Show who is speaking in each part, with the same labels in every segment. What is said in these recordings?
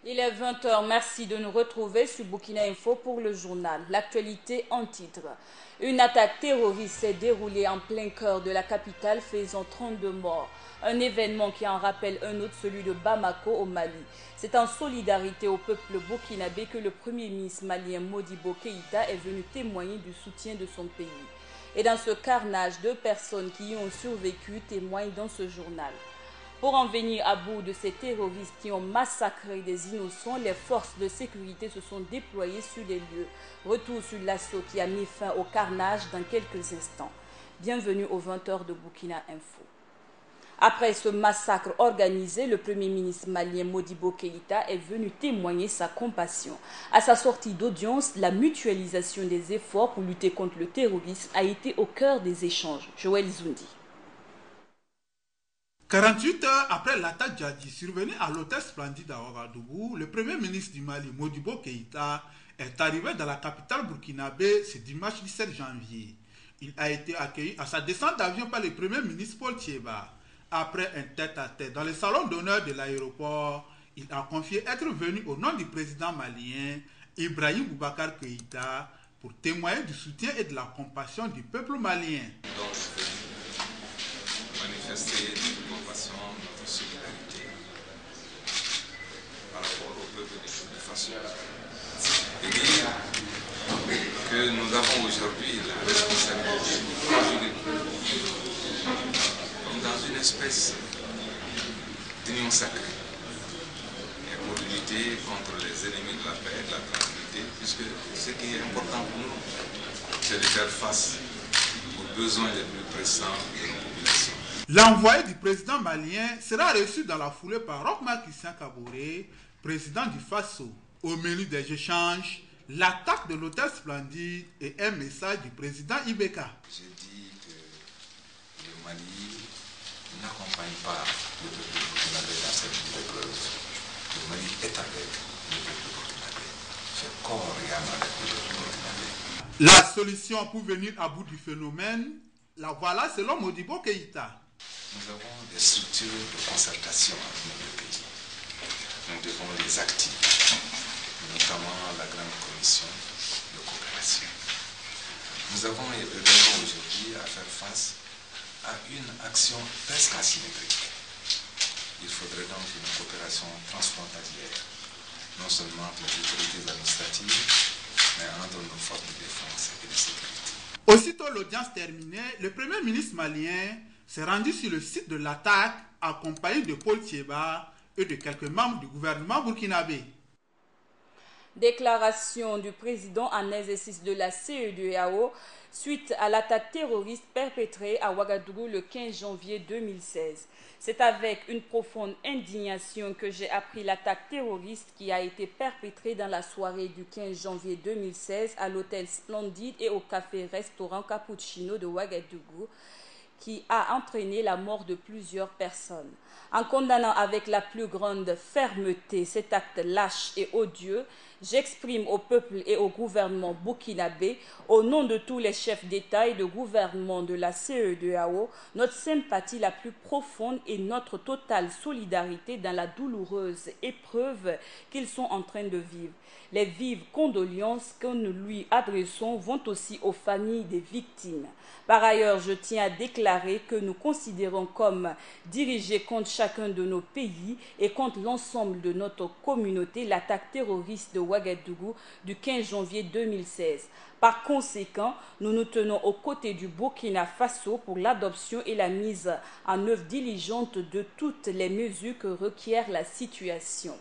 Speaker 1: Il est 20 h. Merci de nous retrouver sur Burkina Info pour le journal. L'actualité en titre. Une attaque terroriste s'est déroulée en plein cœur de la capitale, faisant 32 morts. Un événement qui en rappelle un autre, celui de Bamako au Mali. C'est en solidarité au peuple burkinabé que le premier ministre malien Modibo Keïta est venu témoigner du soutien de son pays. Et dans ce carnage, 2 personnes qui y ont survécu témoignent dans ce journal. Pour en venir à bout de ces terroristes qui ont massacré des innocents, les forces de sécurité se sont déployées sur les lieux. Retour sur l'assaut qui a mis fin au carnage dans quelques instants. Bienvenue aux 20 h de Burkina Info. Après ce massacre organisé, le premier ministre malien Modibo Keïta est venu témoigner sa compassion. À sa sortie d'audience, la mutualisation des efforts pour lutter contre le terrorisme a été au cœur des échanges. Joël Zoundi.
Speaker 2: 48 heures après l'attaque djihadiste survenue à l'hôtel Splendide à Ouagadougou, le premier ministre du Mali, Modibo Keïta, est arrivé dans la capitale burkinabé ce dimanche 17 janvier. Il a été accueilli à sa descente d'avion par le premier ministre Paul Thiéba. Après un tête-à-tête dans le salon d'honneur de l'aéroport, il a confié être venu au nom du président malien, Ibrahim Boubacar Keïta, pour témoigner du soutien et de la compassion du peuple malien.
Speaker 3: Manifester notre compassion, notre solidarité par rapport au peuple de façon et dire que nous avons aujourd'hui la responsabilité de conjuguer comme dans une espèce d'union sacrée et pour lutter contre les ennemis de la paix et de la tranquillité, puisque ce qui est important pour nous, c'est de faire face aux besoins les plus pressants de nos populations.
Speaker 2: L'envoyé du président malien sera reçu dans la foulée par Roch-Marc Christian Kaboré, président du Faso. Au menu des échanges, l'attaque de l'hôtel Splendide et un message du président Ibeka.
Speaker 3: J'ai dit que le Mali n'accompagne pas le peuple burkinabé dans cette épreuve. Le Mali est avec le peuple burkinabé. Fait corps et âme avec le peuple burkinabé.
Speaker 2: La solution pour venir à bout du phénomène, la voilà selon Modibo Keïta.
Speaker 3: Nous avons des structures de concertation avec notre pays. Nous devons les activer, notamment la grande commission de coopération. Nous avons également aujourd'hui à faire face à une action presque asymétrique. Il faudrait donc une coopération transfrontalière, non seulement entre les autorités administratives, mais entre nos forces de défense et de sécurité.
Speaker 2: Aussitôt l'audience terminée, le premier ministre malien s'est rendu sur le site de l'attaque accompagné de Paul Thiéba et de quelques membres du gouvernement burkinabé.
Speaker 1: Déclaration du président en exercice de la CEDEAO suite à l'attaque terroriste perpétrée à Ouagadougou le 15 janvier 2016. C'est avec une profonde indignation que j'ai appris l'attaque terroriste qui a été perpétrée dans la soirée du 15 janvier 2016 à l'hôtel Splendide et au café-restaurant Cappuccino de Ouagadougou, qui a entraîné la mort de plusieurs personnes. En condamnant avec la plus grande fermeté cet acte lâche et odieux, j'exprime au peuple et au gouvernement burkinabé, au nom de tous les chefs d'État et de gouvernement de la CEDEAO, notre sympathie la plus profonde et notre totale solidarité dans la douloureuse épreuve qu'ils sont en train de vivre. Les vives condoléances que nous lui adressons vont aussi aux familles des victimes. Par ailleurs, je tiens à déclarer que nous considérons comme dirigée contre chacun de nos pays et contre l'ensemble de notre communauté l'attaque terroriste de Ouagadougou du 15 janvier 2016. Par conséquent, nous nous tenons aux côtés du Burkina Faso pour l'adoption et la mise en œuvre diligente de toutes les mesures que requiert la situation.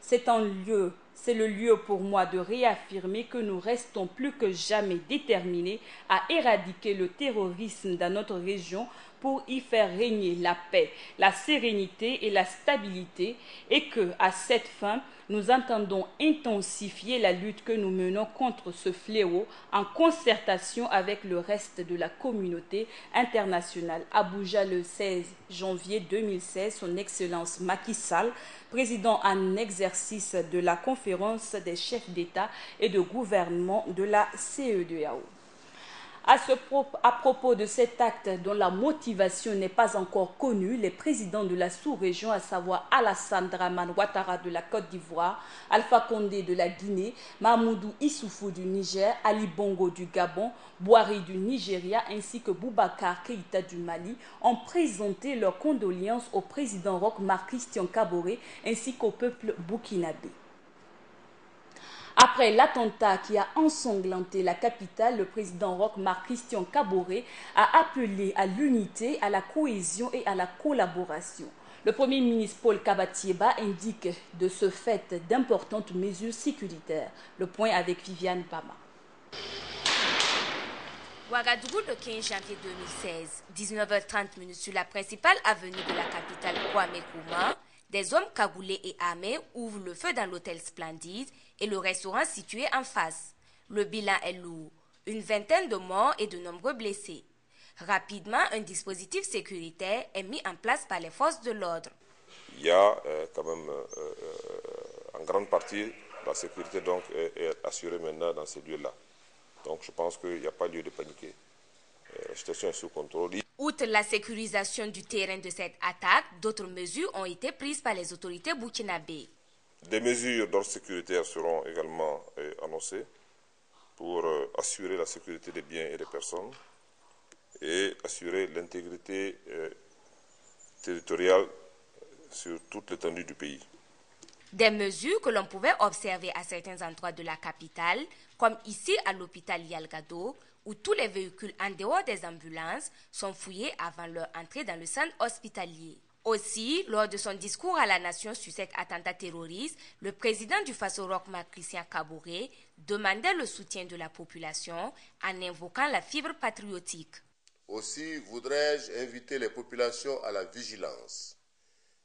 Speaker 1: C'est le lieu pour moi de réaffirmer que nous restons plus que jamais déterminés à éradiquer le terrorisme dans notre région pour y faire régner la paix, la sérénité et la stabilité, et que, à cette fin, nous entendons intensifier la lutte que nous menons contre ce fléau en concertation avec le reste de la communauté internationale. Abuja le 16 janvier 2016, son Excellence Macky Sall, président en exercice de la conférence des chefs d'État et de gouvernement de la CEDEAO. À propos de cet acte dont la motivation n'est pas encore connue, les présidents de la sous-région, à savoir Alassane Dramane Ouattara de la Côte d'Ivoire, Alpha Condé de la Guinée, Mahmoudou Issoufou du Niger, Ali Bongo du Gabon, Bouhari du Nigeria ainsi que Boubacar Keïta du Mali, ont présenté leurs condoléances au président Roch-Marc Christian Kaboré ainsi qu'au peuple burkinabé. Après l'attentat qui a ensanglanté la capitale, le président Roch-Marc Christian Kaboré a appelé à l'unité, à la cohésion et à la collaboration. Le Premier ministre Paul Kabatieba indique de ce fait d'importantes mesures sécuritaires. Le point avec Viviane Bama.
Speaker 4: Ouagadougou le 15 janvier 2016, 19h30 sur la principale avenue de la capitale Kwame Nkrumah. Des hommes cagoulés et armés ouvrent le feu dans l'hôtel Splendide et le restaurant situé en face. Le bilan est lourd, une vingtaine de morts et de nombreux blessés. Rapidement, un dispositif sécuritaire est mis en place par les forces de l'ordre.
Speaker 5: Il y a quand même en grande partie la sécurité donc, est assurée maintenant dans ces lieux-là. Donc je pense qu'il n'y a pas lieu de paniquer. La situation est sous contrôle.
Speaker 4: Outre la sécurisation du terrain de cette attaque, d'autres mesures ont été prises par les autorités burkinabées.
Speaker 5: Des mesures d'ordre sécuritaire seront également annoncées pour assurer la sécurité des biens et des personnes et assurer l'intégrité territoriale sur toute l'étendue du pays.
Speaker 4: Des mesures que l'on pouvait observer à certains endroits de la capitale, comme ici à l'hôpital Yalgado, où tous les véhicules en dehors des ambulances sont fouillés avant leur entrée dans le centre hospitalier. Aussi, lors de son discours à la nation sur cet attentat terroriste, le président du Faso Roch-Marc Christian Kaboré demandait le soutien de la population en invoquant la fibre patriotique.
Speaker 6: Aussi voudrais-je inviter les populations à la vigilance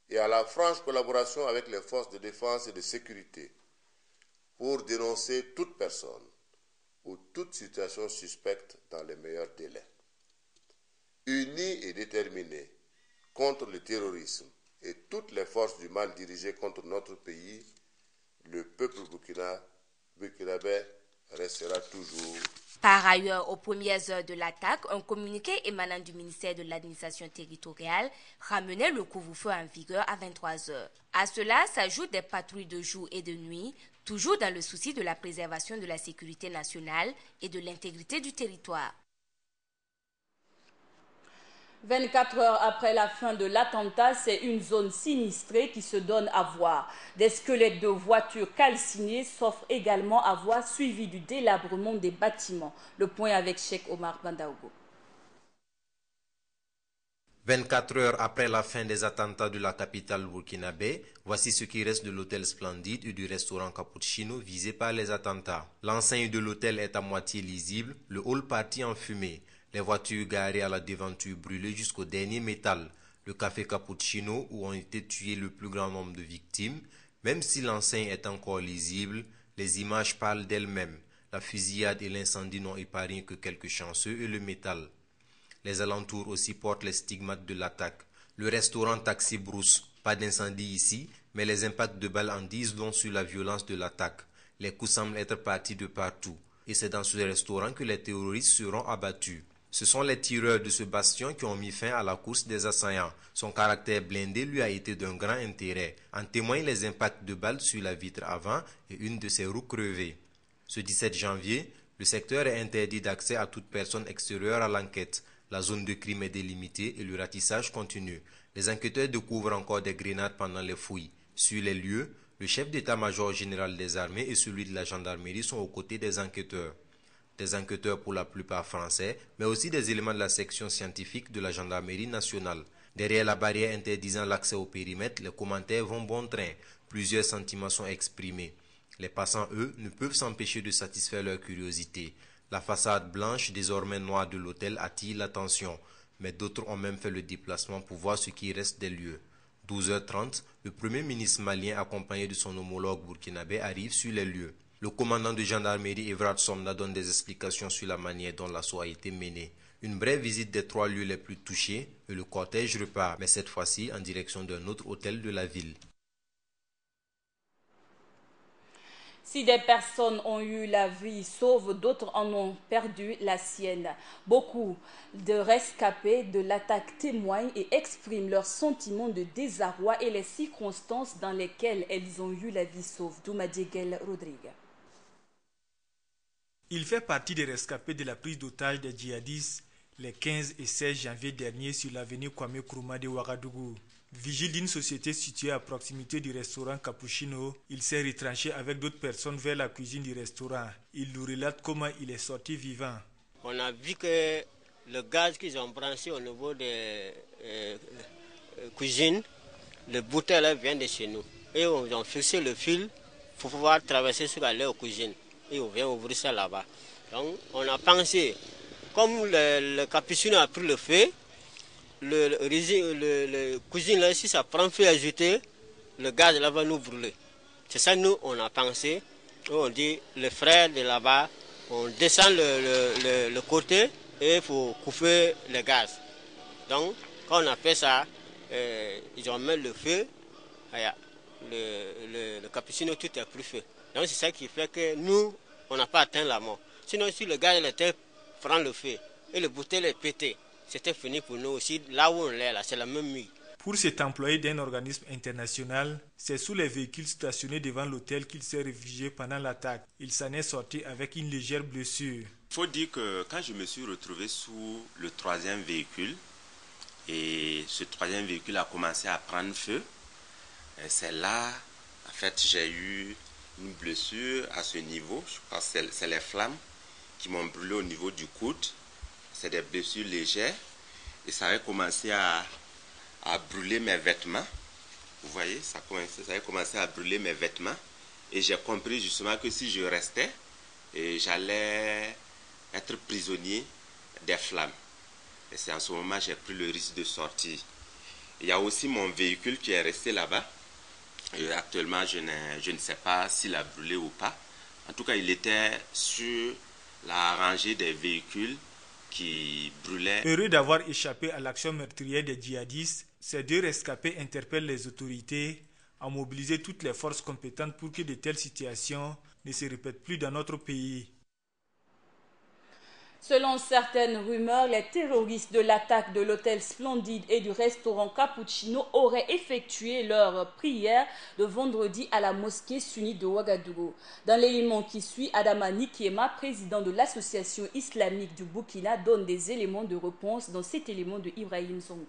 Speaker 6: et à la franche collaboration avec les forces de défense et de sécurité pour dénoncer toute personne ou toute situation suspecte dans les meilleurs délais. Unis et déterminés contre le terrorisme et toutes les forces du mal dirigées contre notre pays, le peuple burkinabé restera toujours.
Speaker 4: Par ailleurs, aux premières heures de l'attaque, un communiqué émanant du ministère de l'administration territoriale ramenait le couvre-feu en vigueur à 23h. À cela s'ajoutent des patrouilles de jour et de nuit, toujours dans le souci de la préservation de la sécurité nationale et de l'intégrité du territoire.
Speaker 1: 24 heures après la fin de l'attentat, c'est une zone sinistrée qui se donne à voir. Des squelettes de voitures calcinées s'offrent également à voir, suivi du délabrement des bâtiments. Le point avec Cheikh Omar Bandaogo.
Speaker 7: 24 heures après la fin des attentats de la capitale burkinabé, voici ce qui reste de l'hôtel Splendide et du restaurant Cappuccino visé par les attentats. L'enseigne de l'hôtel est à moitié lisible, le hall parti en fumée. Les voitures garées à la devanture brûlées jusqu'au dernier métal. Le café Cappuccino où ont été tués le plus grand nombre de victimes. Même si l'enseigne est encore lisible, les images parlent d'elles-mêmes. La fusillade et l'incendie n'ont épargné que quelques chanceux et le métal. Les alentours aussi portent les stigmates de l'attaque. Le restaurant Taxi Brousse, pas d'incendie ici, mais les impacts de balles en disent long sur la violence de l'attaque. Les coups semblent être partis de partout. Et c'est dans ce restaurant que les terroristes seront abattus. Ce sont les tireurs de ce bastion qui ont mis fin à la course des assaillants. Son caractère blindé lui a été d'un grand intérêt. En témoignent les impacts de balles sur la vitre avant et une de ses roues crevées. Ce 17 janvier, le secteur est interdit d'accès à toute personne extérieure à l'enquête. La zone de crime est délimitée et le ratissage continue. Les enquêteurs découvrent encore des grenades pendant les fouilles. Sur les lieux, le chef d'état-major général des armées et celui de la gendarmerie sont aux côtés des enquêteurs. Des enquêteurs pour la plupart français, mais aussi des éléments de la section scientifique de la gendarmerie nationale. Derrière la barrière interdisant l'accès au périmètre, les commentaires vont bon train. Plusieurs sentiments sont exprimés. Les passants, eux, ne peuvent s'empêcher de satisfaire leur curiosité. La façade blanche, désormais noire de l'hôtel, attire l'attention, mais d'autres ont même fait le déplacement pour voir ce qui reste des lieux. 12h30, le premier ministre malien accompagné de son homologue burkinabé arrive sur les lieux. Le commandant de gendarmerie Evrard Somna donne des explications sur la manière dont l'assaut a été mené. Une brève visite des 3 lieux les plus touchés et le cortège repart, mais cette fois-ci en direction d'un autre hôtel de la ville.
Speaker 1: Si des personnes ont eu la vie sauve, d'autres en ont perdu la sienne. Beaucoup de rescapés de l'attaque témoignent et expriment leurs sentiments de désarroi et les circonstances dans lesquelles elles ont eu la vie sauve. Doumadjegel Rodrigue.
Speaker 8: Il fait partie des rescapés de la prise d'otage des djihadistes les 15 et 16 janvier dernier sur l'avenue Kwame Nkrumah de Ouagadougou. Vigile d'une société située à proximité du restaurant Cappuccino, il s'est retranché avec d'autres personnes vers la cuisine du restaurant. Il nous relate comment il est sorti vivant.
Speaker 9: On a vu que le gaz qu'ils ont branché au niveau de cuisine, le bouteille vient de chez nous. Et on a fixé le fil pour pouvoir traverser sur aller aux cuisines. Et on vient ouvrir ça là-bas. Donc on a pensé, comme le Cappuccino a pris le feu, le cuisine là, si ça prend feu ajouté, le gaz là va nous brûler. C'est ça nous on a pensé. On dit les frères de là-bas, on descend le côté et il faut couper le gaz. Donc quand on a fait ça, ils ont mis le feu, le Cappuccino tout est pris feu. Donc c'est ça qui fait que nous on n'a pas atteint la mort. Sinon si le gaz était prend le feu et le bouteille est pété, c'était fini pour nous aussi. Là où on est là, c'est la même nuit.
Speaker 8: Pour cet employé d'un organisme international, c'est sous les véhicules stationnés devant l'hôtel qu'il s'est réfugié pendant l'attaque. Il s'en est sorti avec une légère blessure.
Speaker 10: Il faut dire que quand je me suis retrouvé sous le troisième véhicule, et ce troisième véhicule a commencé à prendre feu, c'est là, en fait, j'ai eu une blessure à ce niveau. Je pense que c'est les flammes qui m'ont brûlé au niveau du coude. C'est des blessures légères et ça avait commencé à brûler mes vêtements. Vous voyez, ça avait commencé à brûler mes vêtements et j'ai compris justement que si je restais, j'allais être prisonnier des flammes. Et c'est en ce moment que j'ai pris le risque de sortir. Il y a aussi mon véhicule qui est resté là-bas. Actuellement, je ne sais pas s'il a brûlé ou pas. En tout cas, il était sur la rangée des véhicules qui brûlaient.
Speaker 8: Heureux d'avoir échappé à l'action meurtrière des djihadistes, ces deux rescapés interpellent les autorités à mobiliser toutes les forces compétentes pour que de telles situations ne se répètent plus dans notre pays.
Speaker 1: Selon certaines rumeurs, les terroristes de l'attaque de l'hôtel Splendide et du restaurant Cappuccino auraient effectué leur prière de vendredi à la mosquée sunnite de Ouagadougou. Dans l'élément qui suit, Adama Nikiema, président de l'association islamique du Burkina, donne des éléments de réponse dans cet élément de Ibrahim Zongo.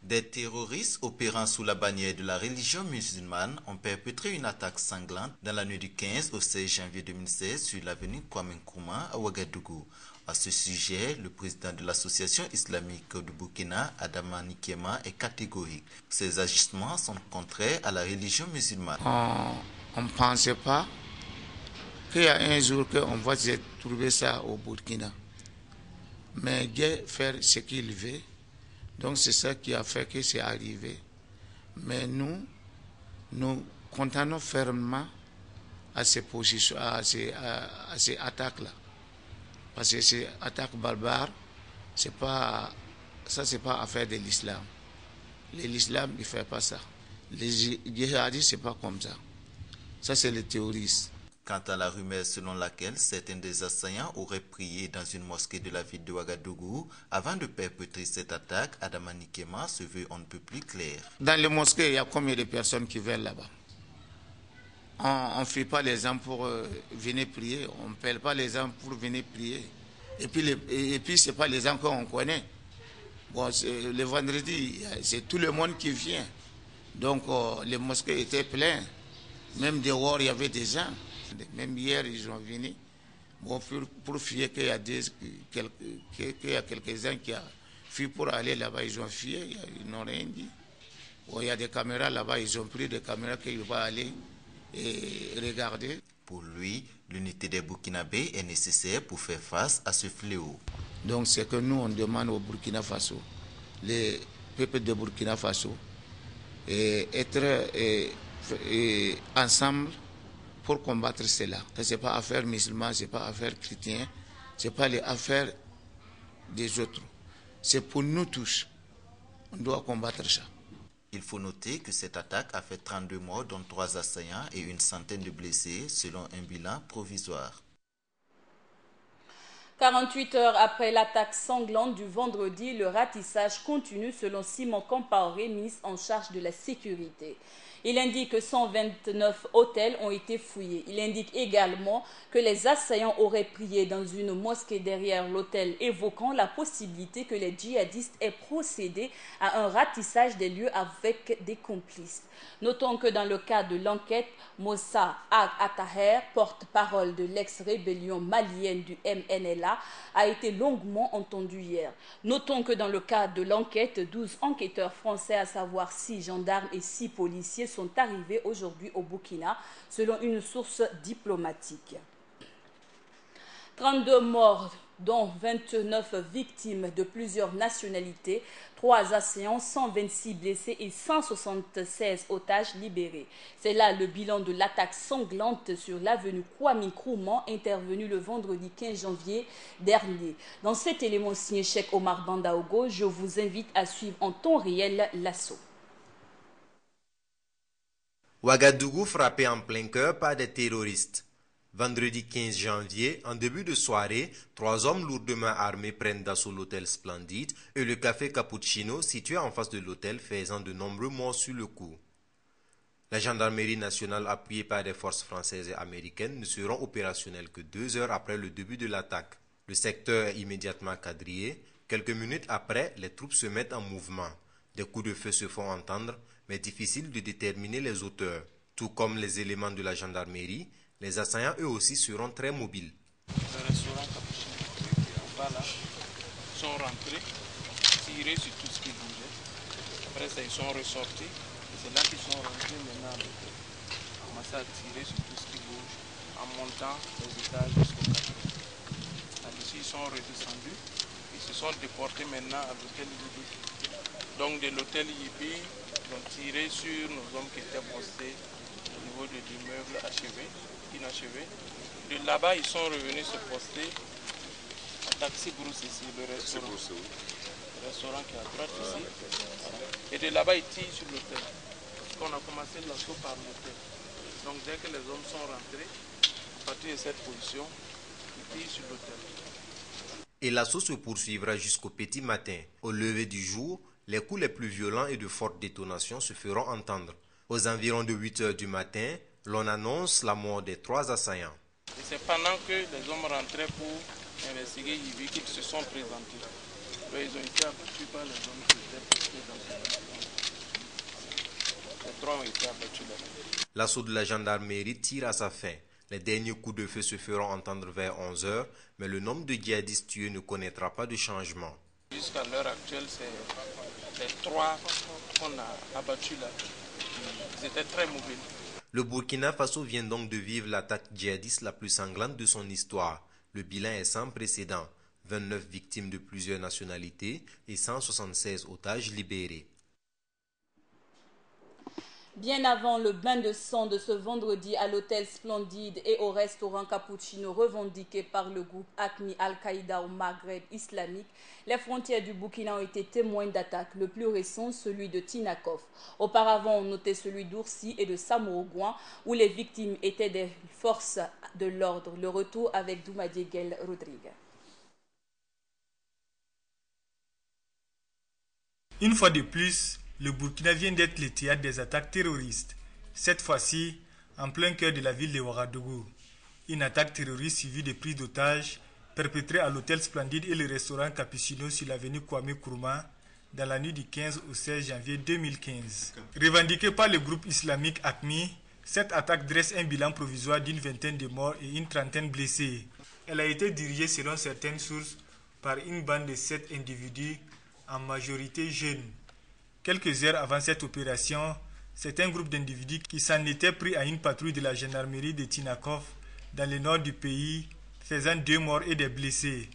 Speaker 11: Des terroristes opérant sous la bannière de la religion musulmane ont perpétré une attaque sanglante dans la nuit du 15 au 16 janvier 2016 sur l'avenue Kwame Nkrumah à Ouagadougou. À ce sujet, le président de l'association islamique du Burkina, Adama Nikiema, est catégorique. Ces agissements sont contraires à la religion musulmane.
Speaker 12: On ne pensait pas qu'il y a un jour qu'on va trouver ça au Burkina. Mais Dieu fait ce qu'il veut. Donc c'est ça qui a fait que c'est arrivé. Mais nous continuons fermement à ces positions, à ces attaques-là. Parce que ces attaques barbares, c'est pas affaire de l'islam. L'islam ne fait pas ça. Les djihadistes, c'est pas comme ça. Ça, c'est les terroristes.
Speaker 11: Quant à la rumeur selon laquelle certains des assaillants auraient prié dans une mosquée de la ville de Ouagadougou avant de perpétrer cette attaque, Adama Nikiema se veut on ne peut plus clair.
Speaker 12: Dans les mosquées, il y a combien de personnes qui viennent là-bas? On ne fait pas les gens pour venir prier, on ne paye pas les gens pour venir prier. Et puis ce n'est pas les gens qu'on connaît. Bon, le vendredi, c'est tout le monde qui vient. Donc les mosquées étaient pleines. Même dehors, il y avait des gens. Même hier, ils sont venus bon, pour fuir qu'il y a quelques-uns qui ont fui pour aller là-bas. Ils ont fui, ils n'ont rien dit. Bon, il y a des caméras là-bas, ils ont pris des caméras qu'ils vont aller et regarder.
Speaker 11: Pour lui, l'unité des Burkinabés est nécessaire pour faire face à ce fléau.
Speaker 12: Donc c'est que nous, on demande au Burkina Faso, les peuples de Burkina Faso, être ensemble pour combattre cela. Ce n'est pas affaire musulmane, ce n'est pas affaire chrétien, ce n'est pas les affaires des autres. C'est pour nous tous. On doit combattre ça.
Speaker 11: Il faut noter que cette attaque a fait 32 morts, dont 3 assaillants et une centaine de blessés, selon un bilan provisoire.
Speaker 1: 48 heures après l'attaque sanglante du vendredi, le ratissage continue selon Simon Compaoré, ministre en charge de la sécurité. Il indique que 129 hôtels ont été fouillés. Il indique également que les assaillants auraient prié dans une mosquée derrière l'hôtel, évoquant la possibilité que les djihadistes aient procédé à un ratissage des lieux avec des complices. Notons que dans le cadre de l'enquête, Moussa Ag-Ataher, porte-parole de l'ex-rébellion malienne du MNLA, a été longuement entendu hier. Notons que dans le cadre de l'enquête, 12 enquêteurs français, à savoir 6 gendarmes et 6 policiers, sont arrivés aujourd'hui au Burkina, selon une source diplomatique. 32 morts, dont 29 victimes de plusieurs nationalités, 3 assaillants, 126 blessés et 176 otages libérés. C'est là le bilan de l'attaque sanglante sur l'avenue Kwame Nkrumah, intervenue le vendredi 15 janvier dernier. Dans cet élément signé Cheikh Omar Bandaogo, je vous invite à suivre en temps réel l'assaut.
Speaker 7: Ouagadougou frappé en plein cœur par des terroristes. Vendredi 15 janvier, en début de soirée, 3 hommes lourdement armés prennent d'assaut l'hôtel Splendide et le café Cappuccino situé en face de l'hôtel, faisant de nombreux morts sur le coup. La gendarmerie nationale appuyée par des forces françaises et américaines ne seront opérationnelles que 2 heures après le début de l'attaque. Le secteur est immédiatement quadrillé. Quelques minutes après, les troupes se mettent en mouvement. Des coups de feu se font entendre, mais difficile de déterminer les auteurs. Tout comme les éléments de la gendarmerie, les assaillants eux aussi seront très mobiles.
Speaker 13: Le restaurant Capuchin, voilà, sont rentrés, tirés sur tout ce qui bougeait. Après ça, ils sont ressortis. Et c'est là qu'ils sont rentrés maintenant. Ils commencé à tirer sur tout ce qui bouge en montant les étages jusqu'au café. Là-dessus, ils sont redescendus. Ils se sont déportés maintenant à l'hôtel Yibi. Donc de l'hôtel Yibi, ils ont tiré sur nos hommes qui étaient postés au niveau de l'immeuble inachevé. De là-bas, ils sont revenus se poster à Taxi Brousse ici, le restaurant. Le restaurant qui est à droite ici. Et de là-bas, ils tirent sur l'hôtel. On a commencé l'assaut par l'hôtel. Donc dès que les hommes sont rentrés, à partir de cette position, ils tirent sur l'hôtel.
Speaker 7: Et l'assaut se poursuivra jusqu'au petit matin. Au lever du jour, les coups les plus violents et de fortes détonations se feront entendre. Aux environs de 8 heures du matin, l'on annonce la mort des 3 assaillants.
Speaker 13: Et c'est pendant que les hommes rentraient pour investiguer Yibi qu'ils se sont présentés. Donc, ils ont été abattus par les hommes qui étaient postés dans ce restaurant. Les 3 ont été abattus là-bas.
Speaker 7: L'assaut de la gendarmerie tire à sa fin. Les derniers coups de feu se feront entendre vers 11 heures, mais le nombre de djihadistes tués ne connaîtra pas de changement.
Speaker 13: Jusqu'à l'heure actuelle, c'est les 3 qu'on a abattus là. Ils étaient très mobiles.
Speaker 7: Le Burkina Faso vient donc de vivre l'attaque djihadiste la plus sanglante de son histoire. Le bilan est sans précédent. 29 victimes de plusieurs nationalités et 176 otages libérés.
Speaker 1: Bien avant le bain de sang de ce vendredi à l'hôtel Splendide et au restaurant Cappuccino revendiqué par le groupe AQMI Al-Qaïda au Maghreb islamique, les frontières du Burkina ont été témoins d'attaques. Le plus récent, celui de Tinakov. Auparavant, on notait celui d'Oursi et de Samorogouan, où les victimes étaient des forces de l'ordre. Le retour avec Doumadie Guel Rodrigue.
Speaker 8: Une fois de plus, le Burkina vient d'être le théâtre des attaques terroristes. Cette fois-ci, en plein cœur de la ville de Ouagadougou. Une attaque terroriste suivie de prises d'otages perpétrée à l'hôtel Splendide et le restaurant Cappuccino sur l'avenue Kwame Nkrumah dans la nuit du 15 au 16 janvier 2015. Revendiquée par le groupe islamique AQMI, cette attaque dresse un bilan provisoire d'une vingtaine de morts et une trentaine blessés. Elle a été dirigée selon certaines sources par une bande de 7 individus, en majorité jeunes. Quelques heures avant cette opération, c'est un groupe d'individus qui s'en était pris à une patrouille de la gendarmerie de Tinakov dans le nord du pays, faisant 2 morts et des blessés.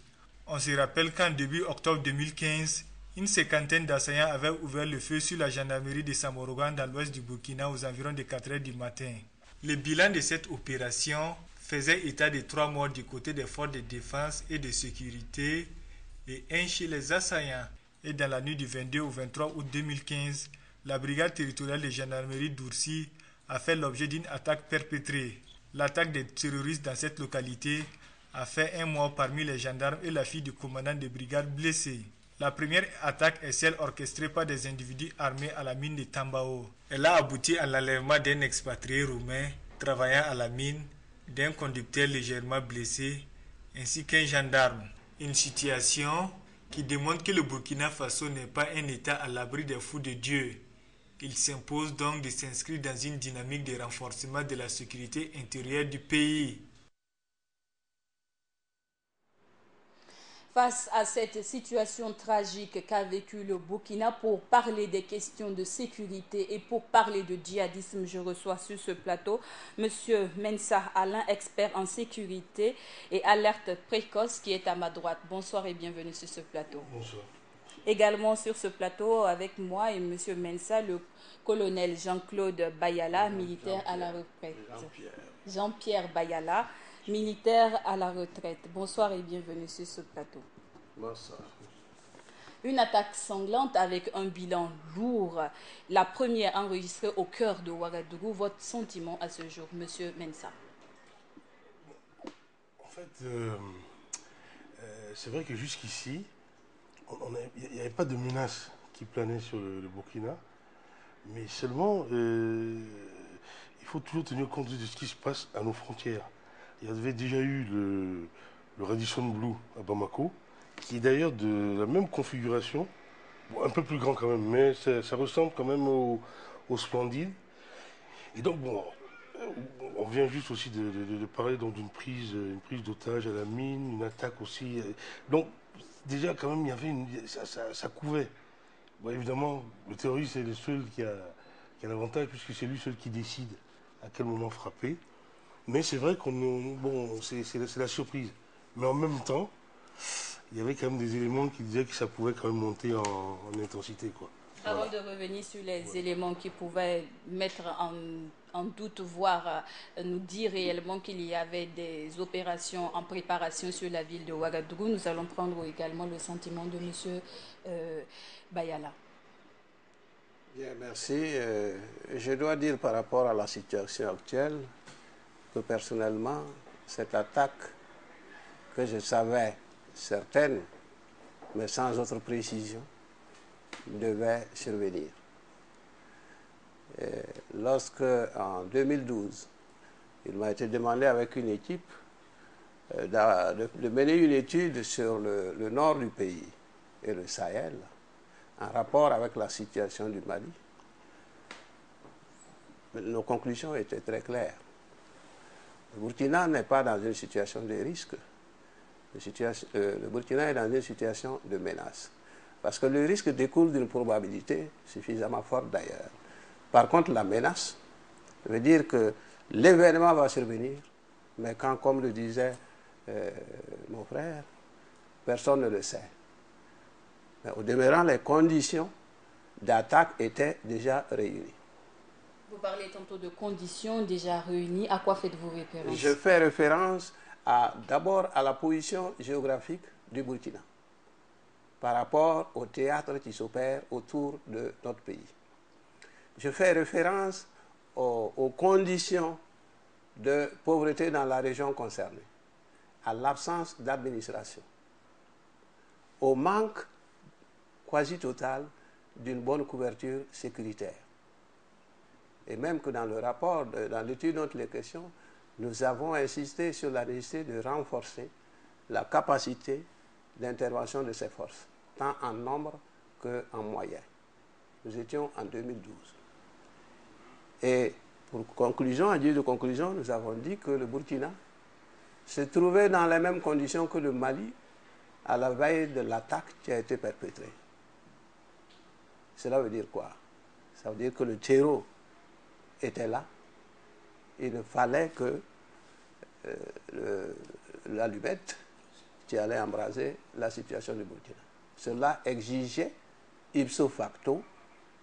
Speaker 8: On se rappelle qu'en début octobre 2015, une cinquantaine d'assaillants avaient ouvert le feu sur la gendarmerie de Samorogan dans l'ouest du Burkina aux environs de 4 heures du matin. Le bilan de cette opération faisait état de 3 morts du côté des forces de défense et de sécurité et 1 chez les assaillants. Et dans la nuit du 22 au 23 août 2015, la brigade territoriale de gendarmerie d'Oursi a fait l'objet d'une attaque perpétrée. L'attaque des terroristes dans cette localité a fait un mort parmi les gendarmes et la fille du commandant de brigade blessée. La première attaque est celle orchestrée par des individus armés à la mine de Tambao. Elle a abouti à l'enlèvement d'un expatrié roumain travaillant à la mine, d'un conducteur légèrement blessé, ainsi qu'un gendarme. Une situation qui démontre que le Burkina Faso n'est pas un État à l'abri des fous de Dieu. Il s'impose donc de s'inscrire dans une dynamique de renforcement de la sécurité intérieure du pays.
Speaker 1: Face à cette situation tragique qu'a vécu le Burkina, pour parler des questions de sécurité et pour parler de djihadisme, je reçois sur ce plateau M. Mensa Alain, expert en sécurité et alerte précoce, qui est à ma droite. Bonsoir et bienvenue sur ce plateau.
Speaker 14: Bonsoir.
Speaker 1: Également sur ce plateau avec moi et M. Mensa, le colonel Jean-Claude Bayala, militaire à la retraite. Jean-Pierre Bayala, militaire à la retraite. Bonsoir et bienvenue sur ce plateau.
Speaker 14: Bonsoir.
Speaker 1: Une attaque sanglante avec un bilan lourd. La première enregistrée au cœur de Ouagadougou. Votre sentiment à ce jour, Monsieur Mensa?
Speaker 14: En fait, c'est vrai que jusqu'ici, il n'y avait pas de menace qui planait sur le Burkina, mais seulement il faut toujours tenir compte de ce qui se passe à nos frontières. Il y avait déjà eu le Radisson Blu à Bamako, qui est d'ailleurs de la même configuration, bon, un peu plus grand quand même, mais ça ressemble quand même au Splendide. Et donc, bon, on vient juste aussi de parler d'une prise d'otage à la mine, une attaque aussi. Donc, déjà, quand même, il y avait ça couvait. Bon, évidemment, le terroriste est le seul qui a l'avantage, puisque c'est lui seul qui décide à quel moment frapper. Mais c'est vrai c'est la surprise. Mais en même temps, il y avait quand même des éléments qui disaient que ça pouvait quand même monter en intensité, quoi.
Speaker 1: Avant de revenir sur les éléments qui pouvaient mettre en doute, voire nous dire réellement qu'il y avait des opérations en préparation sur la ville de Ouagadougou, nous allons prendre également le sentiment de M. Bayala.
Speaker 15: Bien, merci. Je dois dire par rapport à la situation actuelle que personnellement, cette attaque que je savais certaine, mais sans autre précision, devait survenir. Lorsque, en 2012, il m'a été demandé avec une équipe de mener une étude sur le nord du pays et le Sahel, en rapport avec la situation du Mali, nos conclusions étaient très claires. Le Burkina n'est pas dans une situation de risque. Le Burkina est dans une situation de menace. Parce que le risque découle d'une probabilité suffisamment forte d'ailleurs. Par contre, la menace veut dire que l'événement va survenir, mais quand, comme le disait mon frère, personne ne le sait. Mais au demeurant, les conditions d'attaque étaient déjà réunies.
Speaker 1: Vous parlez tantôt de conditions déjà réunies. À quoi faites-vous référence?
Speaker 15: Je fais référence d'abord à la position géographique du Burkina par rapport au théâtre qui s'opère autour de notre pays. Je fais référence aux conditions de pauvreté dans la région concernée, à l'absence d'administration, au manque quasi total d'une bonne couverture sécuritaire. Et même que dans le rapport, dans l'étude de les questions, nous avons insisté sur la nécessité de renforcer la capacité d'intervention de ces forces, tant en nombre qu'en moyens. Nous étions en 2012. Et pour conclusion, en guise de conclusion, nous avons dit que le Burkina se trouvait dans les mêmes conditions que le Mali à la veille de l'attaque qui a été perpétrée. Cela veut dire quoi? Ça veut dire que le terreau était là. Il ne fallait que l'allumette qui allait embraser la situation du Burkina. Cela exigeait ipso facto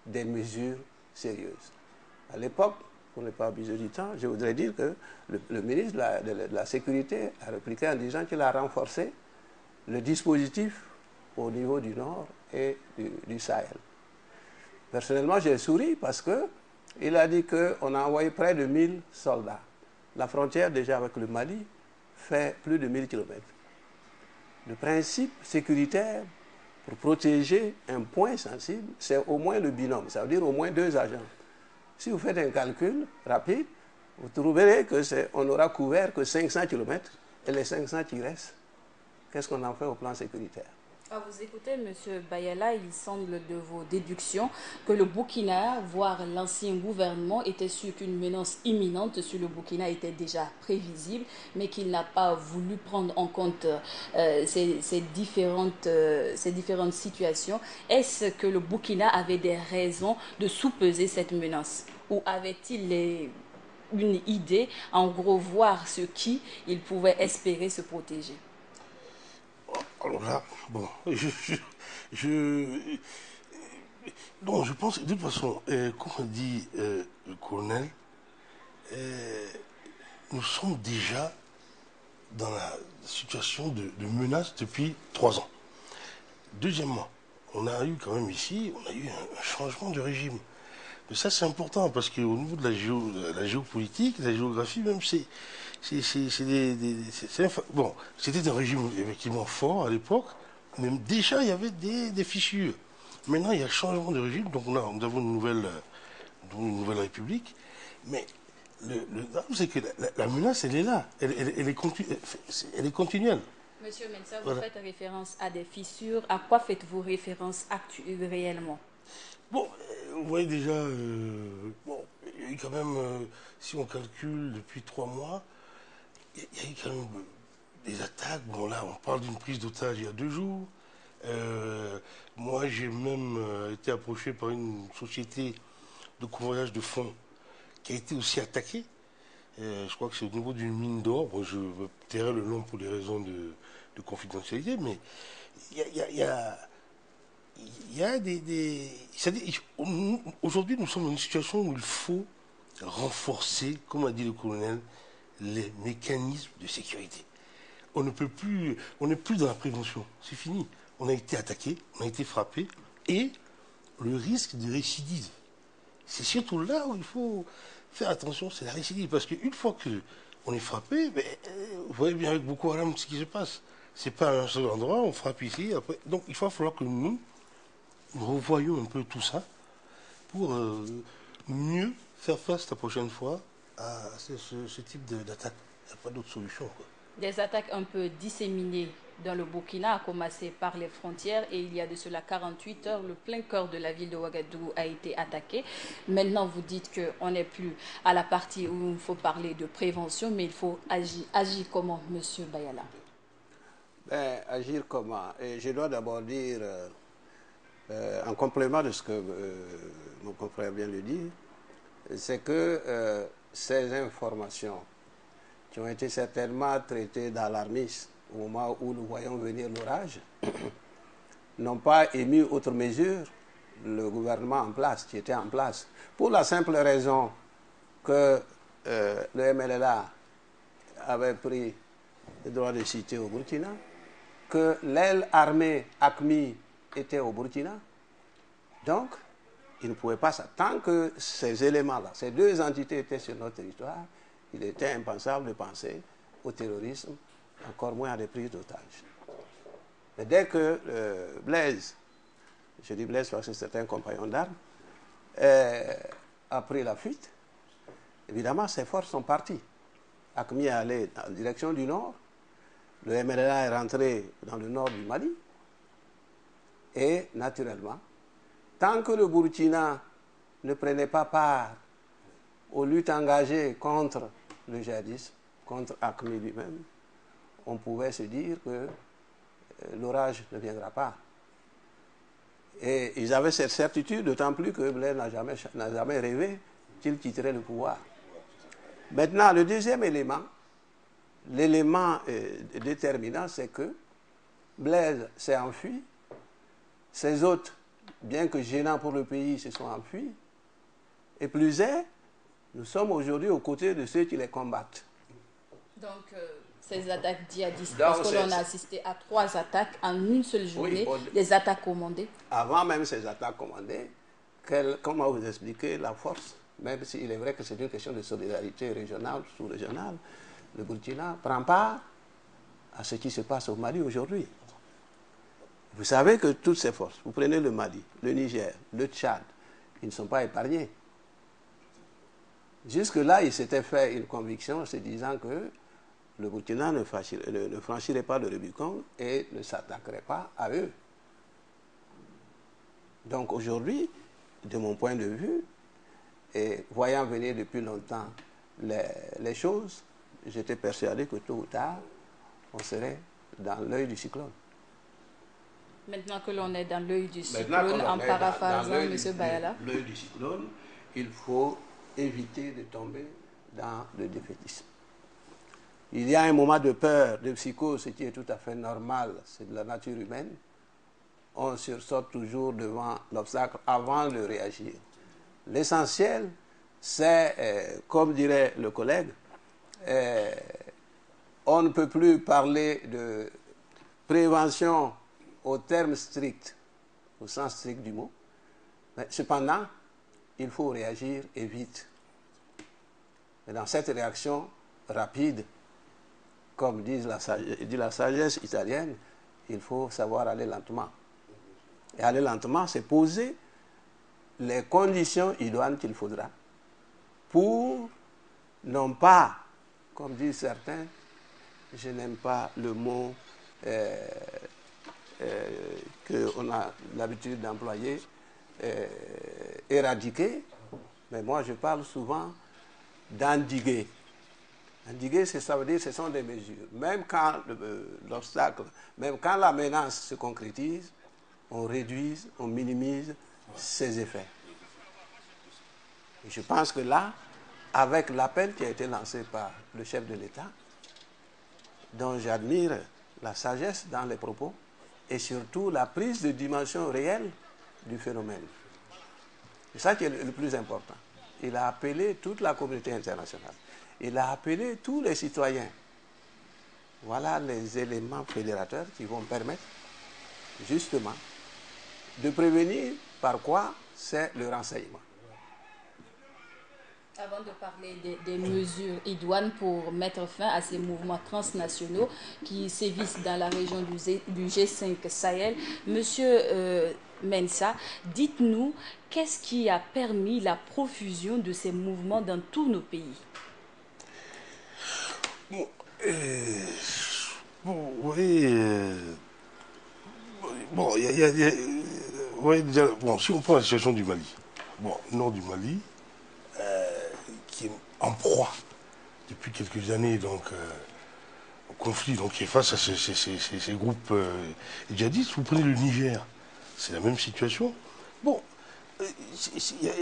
Speaker 15: des mesures sérieuses. À l'époque, pour ne pas abuser du temps, je voudrais dire que le ministre de la Sécurité a répliqué en disant qu'il a renforcé le dispositif au niveau du Nord et du Sahel. Personnellement, j'ai souri parce qu'il a dit qu'on a envoyé près de 1000 soldats. La frontière, déjà avec le Mali, fait plus de 1000 km. Le principe sécuritaire pour protéger un point sensible, c'est au moins le binôme, ça veut dire au moins 2 agents. Si vous faites un calcul rapide, vous trouverez qu'on aura couvert que 500 km et les 500 qui restent, qu'est-ce qu'on en fait au plan sécuritaire?
Speaker 1: À vous écouter, M. Bayala, il semble de vos déductions que le Burkina, voire l'ancien gouvernement, était sûr qu'une menace imminente sur le Burkina était déjà prévisible, mais qu'il n'a pas voulu prendre en compte ces différentes situations. Est-ce que le Burkina avait des raisons de sous-peser cette menace? Ou avait-il une idée, en gros, voir ce qui il pouvait espérer se protéger?
Speaker 14: Alors là, bon, je pense, de toute façon, comme a dit le colonel, nous sommes déjà dans la situation de menace depuis 3 ans. Deuxièmement, on a eu quand même ici, on a eu un changement de régime. Mais ça, c'est important parce qu'au niveau de la géopolitique, la géographie, même, bon, c'était un régime effectivement fort à l'époque, mais déjà il y avait des fissures. Maintenant, il y a changement de régime, donc nous avons une nouvelle république, mais le drame, c'est que la menace, elle est là, elle est continuelle.
Speaker 1: Monsieur Mensah, vous faites référence à des fissures. À quoi faites-vous référence réellement?
Speaker 14: Bon, vous voyez déjà, bon, il y a eu quand même, si on calcule depuis 3 mois, il y a eu quand même des attaques. Bon, là, on parle d'une prise d'otage il y a 2 jours. Moi, j'ai même été approché par une société de convoyage de fonds qui a été aussi attaquée. Je crois que c'est au niveau d'une mine d'or. Bon, je tairai le nom pour des raisons de confidentialité, mais il y a des... Aujourd'hui, nous sommes dans une situation où il faut renforcer, comme a dit le colonel, les mécanismes de sécurité. On n'est plus dans la prévention, c'est fini. On a été attaqué, on a été frappé, et le risque de récidive. C'est surtout là où il faut faire attention, c'est la récidive. Parce qu'une fois qu'on est frappé, vous voyez bien avec Boko Haram ce qui se passe. C'est pas à un seul endroit, on frappe ici, après. Donc il va falloir que nous revoyons un peu tout ça pour mieux faire face la prochaine fois à ce type d'attaque. Il n'y a pas d'autre solution, quoi.
Speaker 1: Des attaques un peu disséminées dans le Burkina, à commencer par les frontières, et il y a de cela 48 heures, le plein cœur de la ville de Ouagadougou a été attaqué. Maintenant, vous dites qu'on n'est plus à la partie où il faut parler de prévention, mais il faut agir. Agir comment, M. Bayala?
Speaker 15: Agir comment? Et je dois d'abord dire, en complément de ce que mon confrère vient de dire, c'est que ces informations qui ont été certainement traitées d'alarmistes au moment où nous voyons venir l'orage, n'ont pas émis autre mesure le gouvernement en place, qui était en place, pour la simple raison que le MLLA avait pris le droit de cité au Burkina, que l'aile armée AQMI était au Burkina. Donc, il ne pouvait pas ça. Tant que ces éléments-là, ces 2 entités étaient sur notre territoire, il était impensable de penser au terrorisme, encore moins à des prises d'otages. Mais dès que Blaise, je dis Blaise parce que c'est un compagnon d'armes, a pris la fuite, évidemment, ses forces sont parties. AQMI est allé en direction du nord, le MLLA est rentré dans le nord du Mali, et naturellement, tant que le Burkina ne prenait pas part aux luttes engagées contre le djihadisme, contre AQMI lui-même, on pouvait se dire que l'orage ne viendra pas. Et ils avaient cette certitude, d'autant plus que Blaise n'a jamais rêvé qu'il quitterait le pouvoir. Maintenant, le deuxième élément, l'élément déterminant, c'est que Blaise s'est enfui, ses hôtes, bien que gênants pour le pays, se sont enfuis, et plus est, nous sommes aujourd'hui aux côtés de ceux qui les combattent.
Speaker 1: Donc, ces attaques djihadistes, parce que l'on a assisté à 3 attaques en une seule journée, des attaques commandées.
Speaker 15: Avant même ces attaques commandées, comment vous expliquer la force, même s'il est vrai que c'est une question de solidarité régionale, sous-régionale, le Burkina prend part à ce qui se passe au Mali aujourd'hui. Vous savez que toutes ces forces, vous prenez le Mali, le Niger, le Tchad, ils ne sont pas épargnés. Jusque-là, il s'était fait une conviction se disant que le Burkina ne franchirait pas le Rubicon et ne s'attaquerait pas à eux. Donc aujourd'hui, de mon point de vue, et voyant venir depuis longtemps les choses, j'étais persuadé que tôt ou tard, on serait dans l'œil du cyclone.
Speaker 1: Maintenant que l'on est dans l'œil du cyclone, en paraphrasant M. Bayala.
Speaker 15: L'œil du cyclone, il faut éviter de tomber dans le défaitisme. Il y a un moment de peur, de psychose, ce qui est tout à fait normal, c'est de la nature humaine. On sursaute toujours devant l'obstacle avant de réagir. L'essentiel, c'est, comme dirait le collègue, on ne peut plus parler de prévention au terme strict, au sens strict du mot. Mais cependant, il faut réagir et vite. Et dans cette réaction rapide, comme dit la sagesse italienne, il faut savoir aller lentement. Et aller lentement, c'est poser les conditions idoines qu'il faudra pour, non pas, comme disent certains, je n'aime pas le mot qu'on a l'habitude d'employer, éradiquer, mais moi je parle souvent d'endiguer. Endiguer, ça veut dire que ce sont des mesures. Même quand l'obstacle, même quand la menace se concrétise, on réduise, on minimise ses effets. Et je pense que là, avec l'appel qui a été lancé par le chef de l'État, dont j'admire la sagesse dans les propos, et surtout la prise de dimension réelle du phénomène. C'est ça qui est le plus important. Il a appelé toute la communauté internationale. Il a appelé tous les citoyens. Voilà les éléments fédérateurs qui vont permettre, justement, de prévenir par quoi c'est le renseignement.
Speaker 1: Avant de parler des mesures idoines pour mettre fin à ces mouvements transnationaux qui sévissent dans la région du G5 Sahel, Monsieur Mensa, dites-nous, qu'est-ce qui a permis la profusion de ces mouvements dans tous nos pays?
Speaker 14: Si on prend la situation du Mali, nord du Mali, qui est en proie depuis quelques années donc, au conflit, donc qui est face à ces groupes djihadistes. Vous prenez le Niger, c'est la même situation.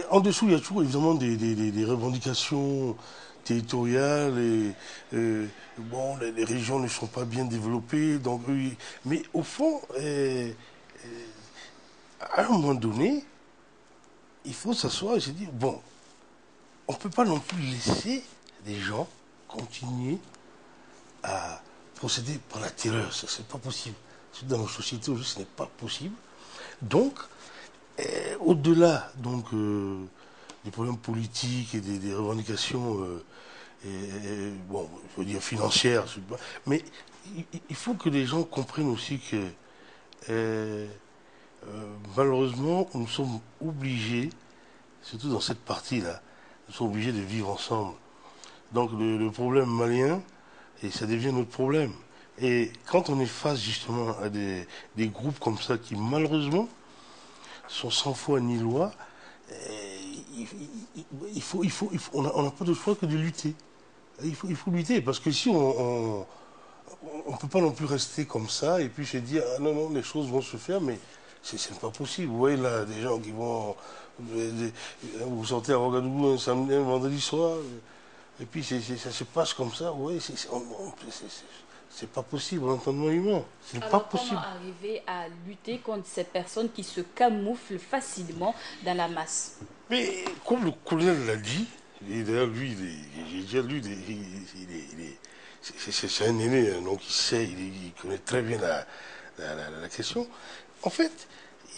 Speaker 14: En dessous, il y a toujours évidemment des revendications territoriales et les régions ne sont pas bien développées, donc mais au fond, à un moment donné, il faut s'asseoir et se dire on ne peut pas non plus laisser les gens continuer à procéder par la terreur. Ce n'est pas possible. Dans nos sociétés aujourd'hui, ce n'est pas possible. Donc, au-delà des problèmes politiques et des revendications je veux dire financières, mais il faut que les gens comprennent aussi que malheureusement, nous sommes obligés, surtout dans cette partie-là, nous sommes obligés de vivre ensemble. Donc le problème malien, et ça devient notre problème. Et quand on est face justement à des groupes comme ça qui malheureusement sont sans foi ni loi, on n'a pas de choix que de lutter. Il faut lutter parce que si on ne peut pas non plus rester comme ça et puis se dire non, les choses vont se faire, mais c'est pas possible. Vous voyez là des gens qui vont... Vous sortez à Ouagadougou un samedi, un vendredi soir, et puis ça se passe comme ça. Oui, c'est pas possible, l'entendement humain. C'est pas possible.
Speaker 1: Comment arriver à lutter contre ces personnes qui se camouflent facilement dans la masse?
Speaker 14: Mais comme le colonel l'a dit, et d'ailleurs lui, j'ai déjà lu, c'est un aîné, donc il connaît très bien la question. En fait,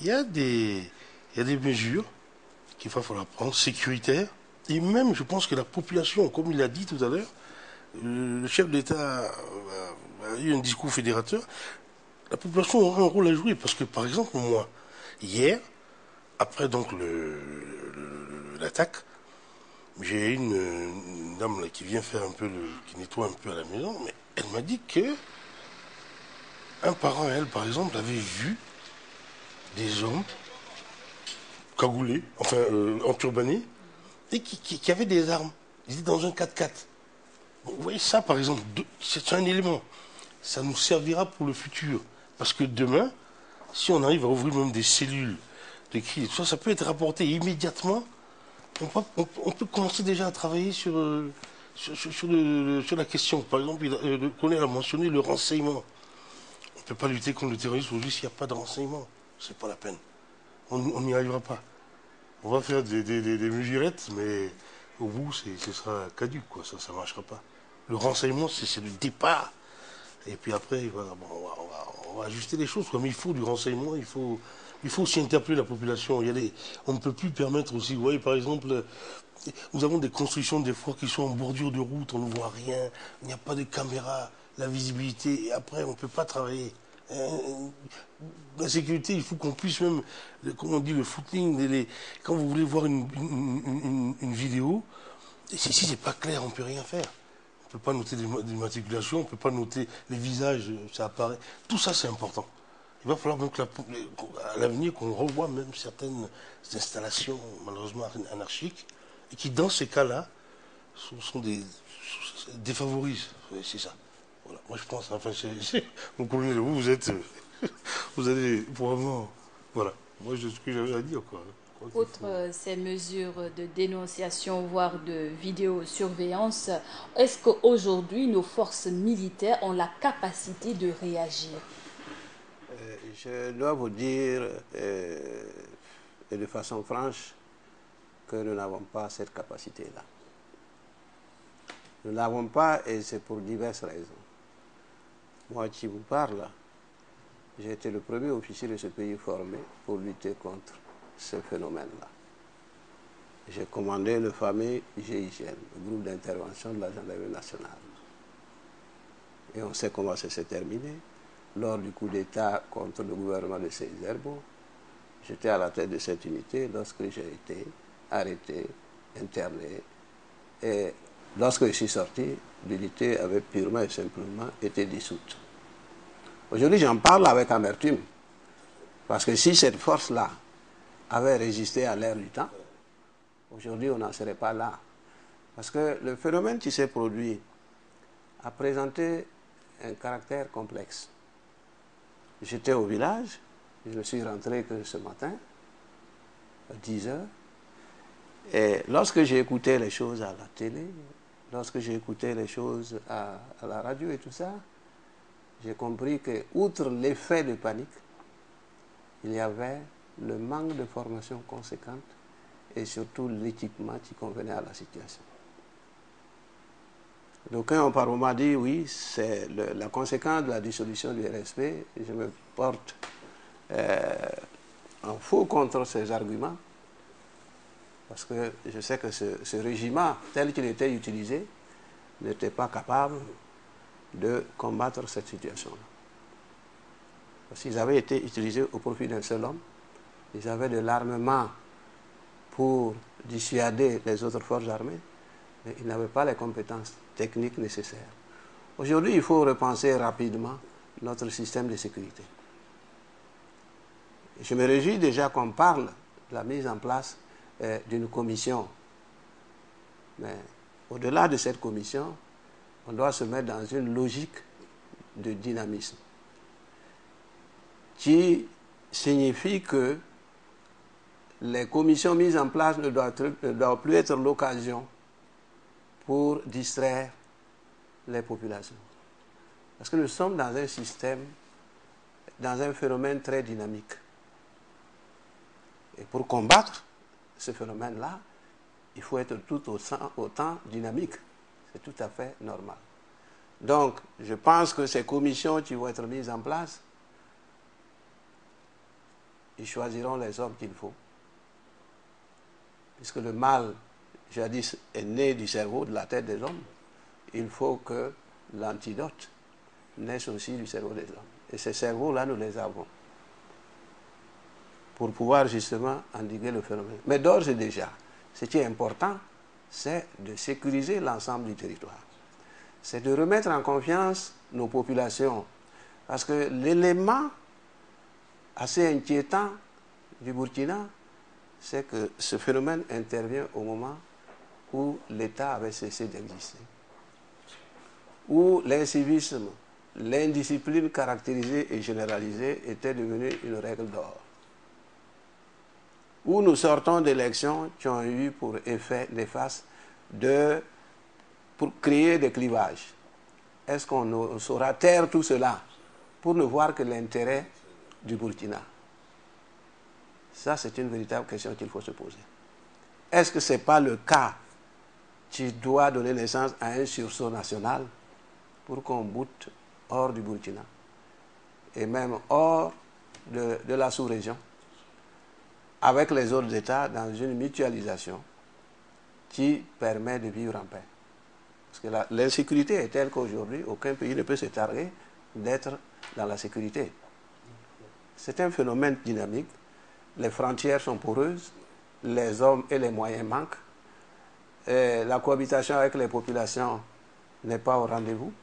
Speaker 14: il y a des mesures qu'il va falloir prendre, sécuritaire. Et même, je pense que la population, comme il l'a dit tout à l'heure, le chef d'État a eu un discours fédérateur, la population aura un rôle à jouer. Parce que, par exemple, moi, hier, après donc l'attaque, j'ai une dame là, qui vient faire un peu, qui nettoie un peu à la maison, mais elle m'a dit que un parent, elle, par exemple, avait vu des hommes cagoulés, enfin enturbanés, et qui avaient des armes. Ils étaient dans un 4x4. Vous voyez ça, par exemple, c'est un élément. Ça nous servira pour le futur. Parce que demain, si on arrive à ouvrir même des cellules de crise, ça peut être rapporté immédiatement. On peut commencer déjà à travailler sur la question. Par exemple, le colonel a mentionné le renseignement. On ne peut pas lutter contre le terrorisme aujourd'hui s'il n'y a pas de renseignement. C'est pas la peine. On n'y arrivera pas. On va faire des mesurettes, mais au bout, ce sera caduc, quoi. Ça ne marchera pas. Le renseignement, c'est le départ. Et puis après, on va ajuster les choses. Mais il faut du renseignement, il faut aussi interpeller la population. On ne peut plus permettre aussi, vous voyez, par exemple, nous avons des constructions des fois qui sont en bordure de route, on ne voit rien, il n'y a pas de caméra, la visibilité, et après, on ne peut pas travailler. La sécurité, il faut qu'on puisse même, comme on dit, le footing, quand vous voulez voir une vidéo, si c'est pas clair, on ne peut rien faire. On ne peut pas noter des matriculations, on ne peut pas noter les visages, ça apparaît. Tout ça, c'est important. Il va falloir donc à l'avenir qu'on revoie même certaines installations, malheureusement anarchiques, et qui, dans ces cas-là, défavorisent. C'est ça. Voilà. Moi, je pense, enfin, mon colonel, vous allez probablement. Voilà. Moi, ce que j'avais à dire, quoi.
Speaker 1: Outre ces mesures de dénonciation, voire de vidéosurveillance, est-ce qu'aujourd'hui, nos forces militaires ont la capacité de réagir?
Speaker 15: Je dois vous dire, et de façon franche, que nous n'avons pas cette capacité-là. Nous ne l'avons pas, et c'est pour diverses raisons. Moi qui vous parle, j'ai été le premier officier de ce pays formé pour lutter contre ce phénomène-là. J'ai commandé le fameux GIGN, le groupe d'intervention de la gendarmerie nationale. Et on sait comment ça s'est terminé. Lors du coup d'État contre le gouvernement de Seyzerbo, j'étais à la tête de cette unité lorsque j'ai été arrêté, interné. Et lorsque je suis sorti, l'unité avait purement et simplement été dissoute. Aujourd'hui, j'en parle avec amertume. Parce que si cette force-là avait résisté à l'ère du temps, aujourd'hui, on n'en serait pas là. Parce que le phénomène qui s'est produit a présenté un caractère complexe. J'étais au village, je ne suis rentré que ce matin, à 10 heures, et lorsque j'ai écouté les choses à la télé, lorsque j'ai écouté les choses à la radio et tout ça, j'ai compris que, outre l'effet de panique, il y avait le manque de formation conséquente et surtout l'équipement qui convenait à la situation. Donc quand on par moment dit oui, c'est la conséquence de la dissolution du RSP, je me porte en faux contre ces arguments, parce que je sais que ce régiment, tel qu'il était utilisé, n'était pas capable de combattre cette situation-là. Parce qu'ils avaient été utilisés au profit d'un seul homme, ils avaient de l'armement pour dissuader les autres forces armées, mais ils n'avaient pas les compétences techniques nécessaires. Aujourd'hui, il faut repenser rapidement notre système de sécurité. Je me réjouis déjà qu'on parle de la mise en place d'une commission. Mais au-delà de cette commission, on doit se mettre dans une logique de dynamisme qui signifie que les commissions mises en place ne doivent plus être l'occasion pour distraire les populations. Parce que nous sommes dans un système, dans un phénomène très dynamique. Et pour combattre ce phénomène-là, il faut être tout autant dynamique. C'est tout à fait normal. Donc, je pense que ces commissions qui vont être mises en place, ils choisiront les hommes qu'il faut. puisque le mal, jadis, est né du cerveau, de la tête des hommes, il faut que l'antidote naisse aussi du cerveau des hommes. Et ces cerveaux-là, nous les avons, pour pouvoir justement endiguer le phénomène. Mais d'ores et déjà, ce qui est important, c'est de sécuriser l'ensemble du territoire. C'est de remettre en confiance nos populations. Parce que l'élément assez inquiétant du Burkina, c'est que ce phénomène intervient au moment où l'État avait cessé d'exister, où l'incivisme, l'indiscipline caractérisée et généralisée était devenue une règle d'or, où nous sortons d'élections qui ont eu pour effet néfaste pour créer des clivages. Est-ce qu'on saura taire tout cela pour ne voir que l'intérêt du Burkina? Ça, c'est une véritable question qu'il faut se poser. Est-ce que ce n'est pas le cas qui doit donner naissance à un sursaut national pour qu'on boute hors du Burkina et même hors de la sous-région, avec les autres États dans une mutualisation qui permet de vivre en paix? Parce que l'insécurité est telle qu'aujourd'hui, aucun pays ne peut se targuer d'être dans la sécurité. C'est un phénomène dynamique. Les frontières sont poreuses, les hommes et les moyens manquent, et la cohabitation avec les populations n'est pas au rendez-vous.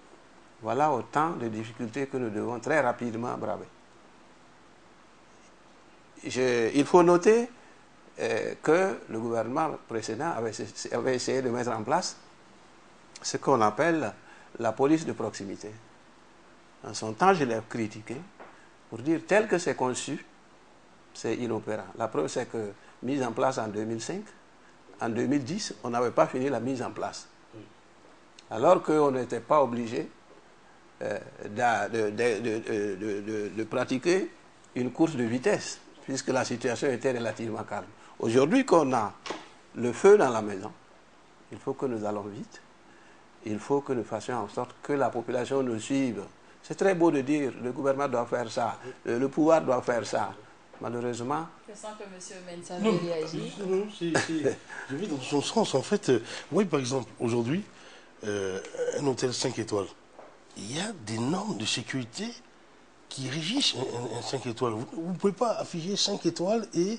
Speaker 15: Voilà autant de difficultés que nous devons très rapidement braver. Il faut noter que le gouvernement précédent avait essayé de mettre en place ce qu'on appelle la police de proximité. En son temps, je l'ai critiqué pour dire tel que c'est conçu, c'est inopérant. La preuve, c'est que mise en place en 2005, en 2010, on n'avait pas fini la mise en place. Alors qu'on n'était pas obligé de pratiquer une course de vitesse, puisque la situation était relativement calme. Aujourd'hui qu'on a le feu dans la maison, il faut que nous allons vite. Il faut que nous fassions en sorte que la population nous suive. C'est très beau de dire le gouvernement doit faire ça, le pouvoir doit faire ça. Malheureusement...
Speaker 1: Je sens que M. Mensa veut réagir.
Speaker 14: Non, je vais dans son sens. En fait, oui, par exemple, aujourd'hui, un hôtel 5 étoiles, il y a des normes de sécurité qui régissent un 5 étoiles. Vous ne pouvez pas afficher 5 étoiles et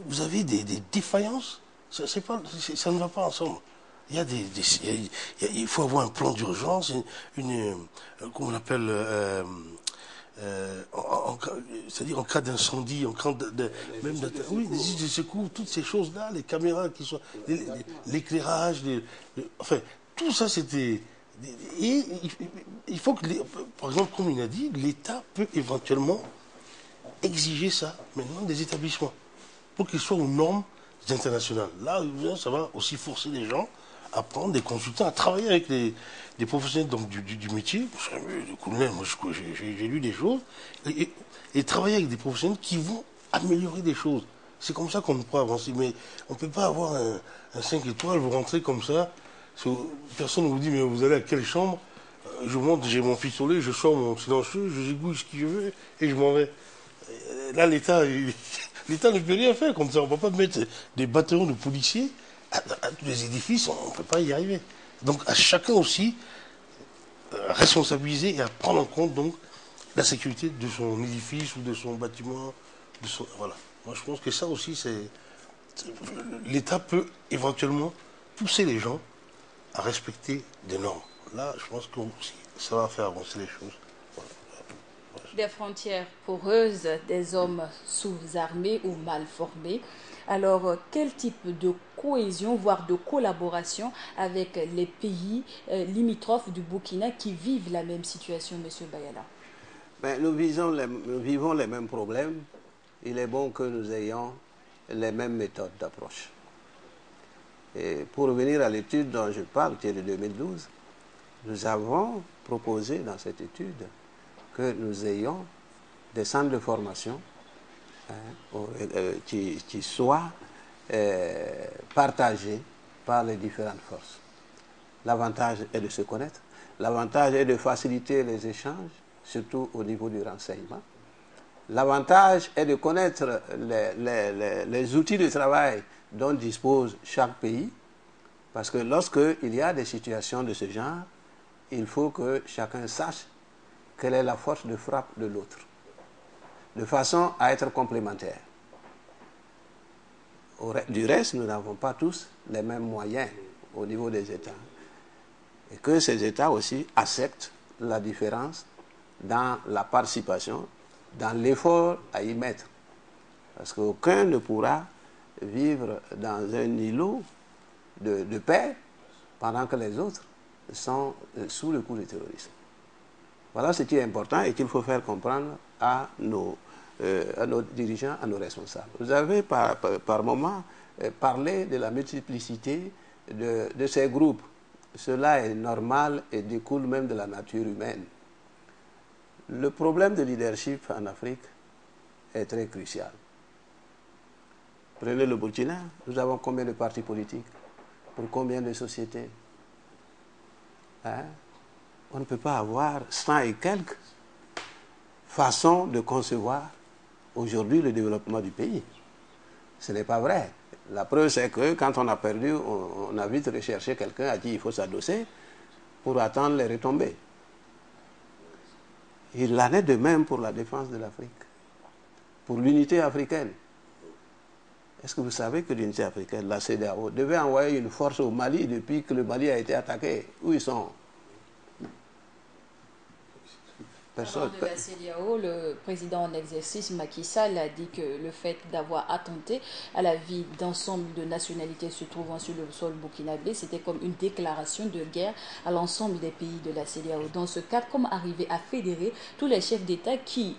Speaker 14: vous avez des défaillances. Ça ne va pas ensemble. Il y a il faut avoir un plan d'urgence, comment on appelle, c'est-à-dire en cas d'incendie, en cas même oui, des issues de secours, toutes ces choses-là, les caméras qui sont, l'éclairage, enfin, tout ça c'était. Et il faut que, par exemple, comme il a dit, l'État peut éventuellement exiger ça maintenant des établissements pour qu'ils soient aux normes internationales. Là, ça va aussi forcer les gens à prendre des consultants, à travailler avec des professionnels donc, du métier. Le colonel, moi j'ai lu des choses, et travailler avec des professionnels qui vont améliorer des choses. C'est comme ça qu'on peut avancer. Mais on ne peut pas avoir un 5 étoiles, vous rentrez comme ça, personne ne vous dit, mais vous allez à quelle chambre? Je monte, j'ai mon pistolet, je sors mon silencieux, je zigouille ce que je veux, et je m'en vais. Là, l'État ne peut rien faire comme ça. On ne peut pas mettre des bataillons de policiers à tous les édifices, on ne peut pas y arriver. Donc à chacun aussi responsabiliser et à prendre en compte donc la sécurité de son édifice ou de son bâtiment. Voilà. Moi je pense que ça aussi, l'État peut éventuellement pousser les gens à respecter des normes. Là, je pense que ça va faire avancer les choses. Voilà.
Speaker 1: Des frontières poreuses, des hommes sous-armés ou mal formés. Alors, quel type de cohésion, voire de collaboration avec les pays limitrophes du Burkina qui vivent la même situation, M. Bayala?
Speaker 15: Nous vivons les mêmes problèmes. Il est bon que nous ayons les mêmes méthodes d'approche. Et pour revenir à l'étude dont je parle, qui est de 2012, nous avons proposé dans cette étude que nous ayons des centres de formation qui soient partagés par les différentes forces. L'avantage est de se connaître, l'avantage est de faciliter les échanges, surtout au niveau du renseignement. L'avantage est de connaître les outils de travail dont dispose chaque pays, parce que lorsqu'il y a des situations de ce genre, il faut que chacun sache quelle est la force de frappe de l'autre, de façon à être complémentaires. Du reste, nous n'avons pas tous les mêmes moyens au niveau des États. Et que ces États aussi acceptent la différence dans la participation, dans l'effort à y mettre. Parce qu'aucun ne pourra vivre dans un îlot de paix pendant que les autres sont sous le coup du terrorisme. Voilà ce qui est important et qu'il faut faire comprendre à nos dirigeants, à nos responsables. Vous avez par moment parlé de la multiplicité de ces groupes. Cela est normal et découle même de la nature humaine. Le problème de leadership en Afrique est très crucial. Prenez le Burkina, nous avons combien de partis politiques? Pour combien de sociétés? On ne peut pas avoir 100 et quelques façons de concevoir aujourd'hui le développement du pays. Ce n'est pas vrai. La preuve, c'est que quand on a perdu, on a vite recherché quelqu'un à qui il faut s'adosser pour attendre les retombées. Il en est de même pour la défense de l'Afrique, pour l'unité africaine. Est-ce que vous savez que l'unité africaine, la CEDEAO, devait envoyer une force au Mali depuis que le Mali a été attaqué? Où ils sont?
Speaker 1: Personne. De la CEDEAO, le président en exercice Macky Sall a dit que le fait d'avoir attenté à la vie d'ensemble de nationalités se trouvant sur le sol burkinabé, c'était comme une déclaration de guerre à l'ensemble des pays de la CEDEAO. Dans ce cadre, comment arriver à fédérer tous les chefs d'État qui,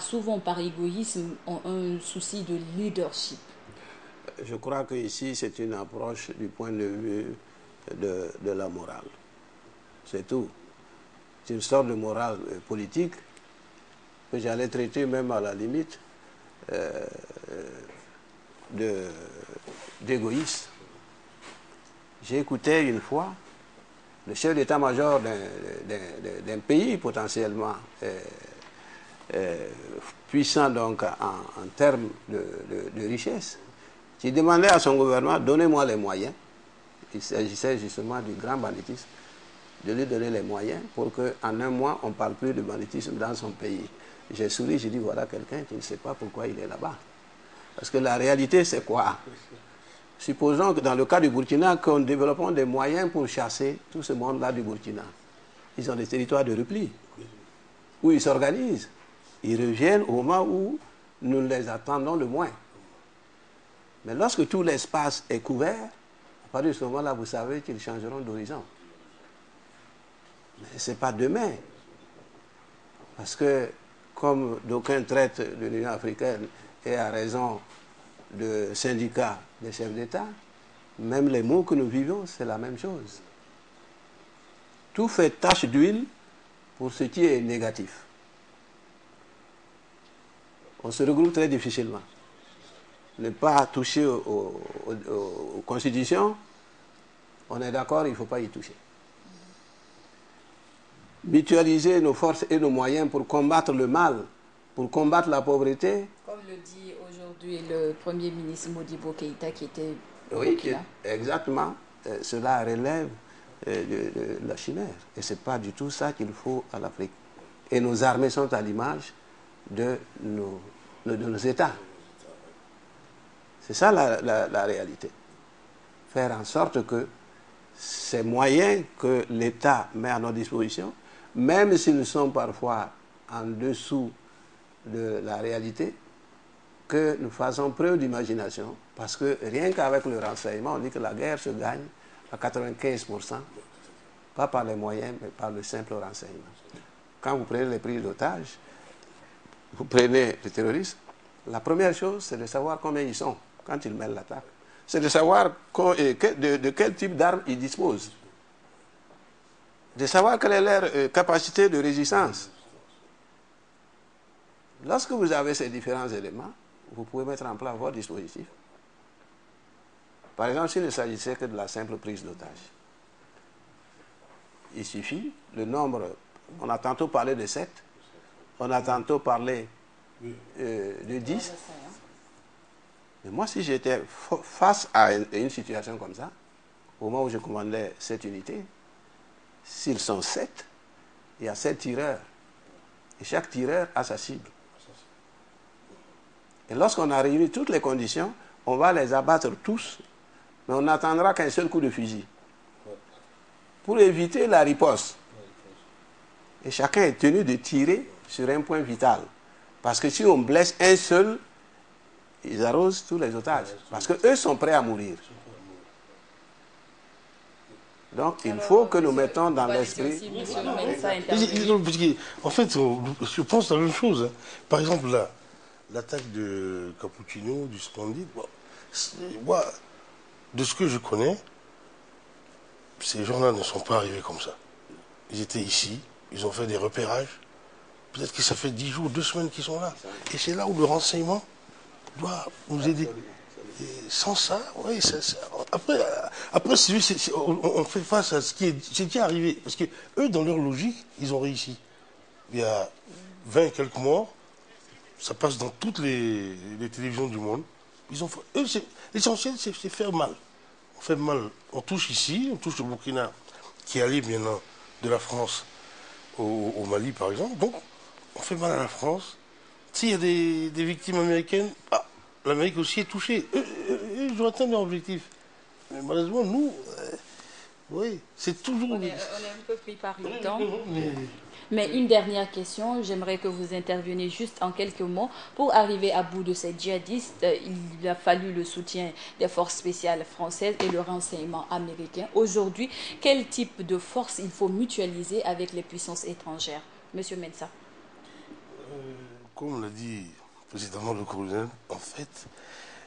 Speaker 1: souvent par égoïsme, ont un souci de leadership?
Speaker 15: Je crois qu'ici, c'est une approche du point de vue de la morale. C'est tout. C'est une sorte de morale politique que j'allais traiter même à la limite d'égoïste. J'ai écouté une fois le chef d'état-major d'un pays potentiellement puissant donc en termes de richesse, qui demandait à son gouvernement: donnez-moi les moyens. Il s'agissait justement du grand banditisme, de lui donner les moyens pour qu'en un mois, on ne parle plus de banditisme dans son pays. J'ai souri, j'ai dit: voilà quelqu'un qui ne sait pas pourquoi il est là-bas. Parce que la réalité, c'est quoi? Supposons que dans le cas du Burkina, qu'on développe des moyens pour chasser tout ce monde-là du Burkina. Ils ont des territoires de repli, où ils s'organisent. Ils reviennent au moment où nous les attendons le moins. Mais lorsque tout l'espace est couvert, à partir de ce moment-là, vous savez qu'ils changeront d'horizon. Mais ce n'est pas demain. Parce que, comme d'aucuns traitent de l'Union africaine, et à raison de syndicats des chefs d'État, même les mots que nous vivons, c'est la même chose. Tout fait tache d'huile pour ce qui est négatif. On se regroupe très difficilement. Ne pas toucher aux constitutions, on est d'accord, il ne faut pas y toucher. Mutualiser nos forces et nos moyens pour combattre le mal, pour combattre la pauvreté.
Speaker 1: Comme le dit aujourd'hui le Premier ministre Modibo Keïta qui était
Speaker 15: Oui, exactement. Cela relève de la chimère. Et ce n'est pas du tout ça qu'il faut à l'Afrique. Et nos armées sont à l'image de nos États. C'est ça la réalité. Faire en sorte que ces moyens que l'État met à notre disposition, même s'ils sont parfois en dessous de la réalité, que nous faisons preuve d'imagination, parce que rien qu'avec le renseignement, on dit que la guerre se gagne à 95%, pas par les moyens, mais par le simple renseignement. Quand vous prenez les prix d'otages, vous prenez les terroristes, la première chose, c'est de savoir combien ils sont quand ils mènent l'attaque. C'est de savoir de quel type d'armes ils disposent. De savoir quelle est leur capacité de résistance. Lorsque vous avez ces différents éléments, vous pouvez mettre en place votre dispositif. Par exemple, s'il ne s'agissait que de la simple prise d'otage, il suffit, le nombre, on a tantôt parlé de 7, on a tantôt parlé de 10. Mais moi, si j'étais face à une situation comme ça, au moment où je commandais cette unité, s'ils sont 7, il y a 7 tireurs. Et chaque tireur a sa cible. Et lorsqu'on a réuni toutes les conditions, on va les abattre tous, mais on n'attendra qu'un seul coup de fusil. Pour éviter la riposte. Et chacun est tenu de tirer sur un point vital. Parce que si on blesse un seul, ils arrosent tous les otages. Parce qu'eux sont prêts à mourir. Donc, il faut que nous mettons dans l'esprit...
Speaker 14: En fait, je pense à la même chose. Par exemple, là, l'attaque de Cappuccino, du Splendide, moi, de ce que je connais, ces gens-là ne sont pas arrivés comme ça. Ils étaient ici, ils ont fait des repérages. Peut-être que ça fait 10 jours, 2 semaines qu'ils sont là. Et c'est là où le renseignement doit nous aider. Et sans ça, oui, après on fait face à ce qui est arrivé. Parce que eux, dans leur logique, ils ont réussi. Il y a 20 et quelques morts, ça passe dans toutes les télévisions du monde. L'essentiel, c'est faire mal. On fait mal. On touche ici, on touche le Burkina, qui est allé maintenant de la France au Mali, par exemple. Donc, on fait mal à la France. S'il y a des victimes américaines, l'Amérique aussi est touchée. Ils doivent atteindre leur objectif. Mais malheureusement, nous, oui, c'est toujours...
Speaker 1: On est un peu pris par le temps. Mais une dernière question, j'aimerais que vous interveniez juste en quelques mots. Pour arriver à bout de ces djihadistes, il a fallu le soutien des forces spéciales françaises et le renseignement américain. Aujourd'hui, quel type de force il faut mutualiser avec les puissances étrangères? Monsieur Mensah.
Speaker 14: Comme l'a dit précédemment le colonel, en fait,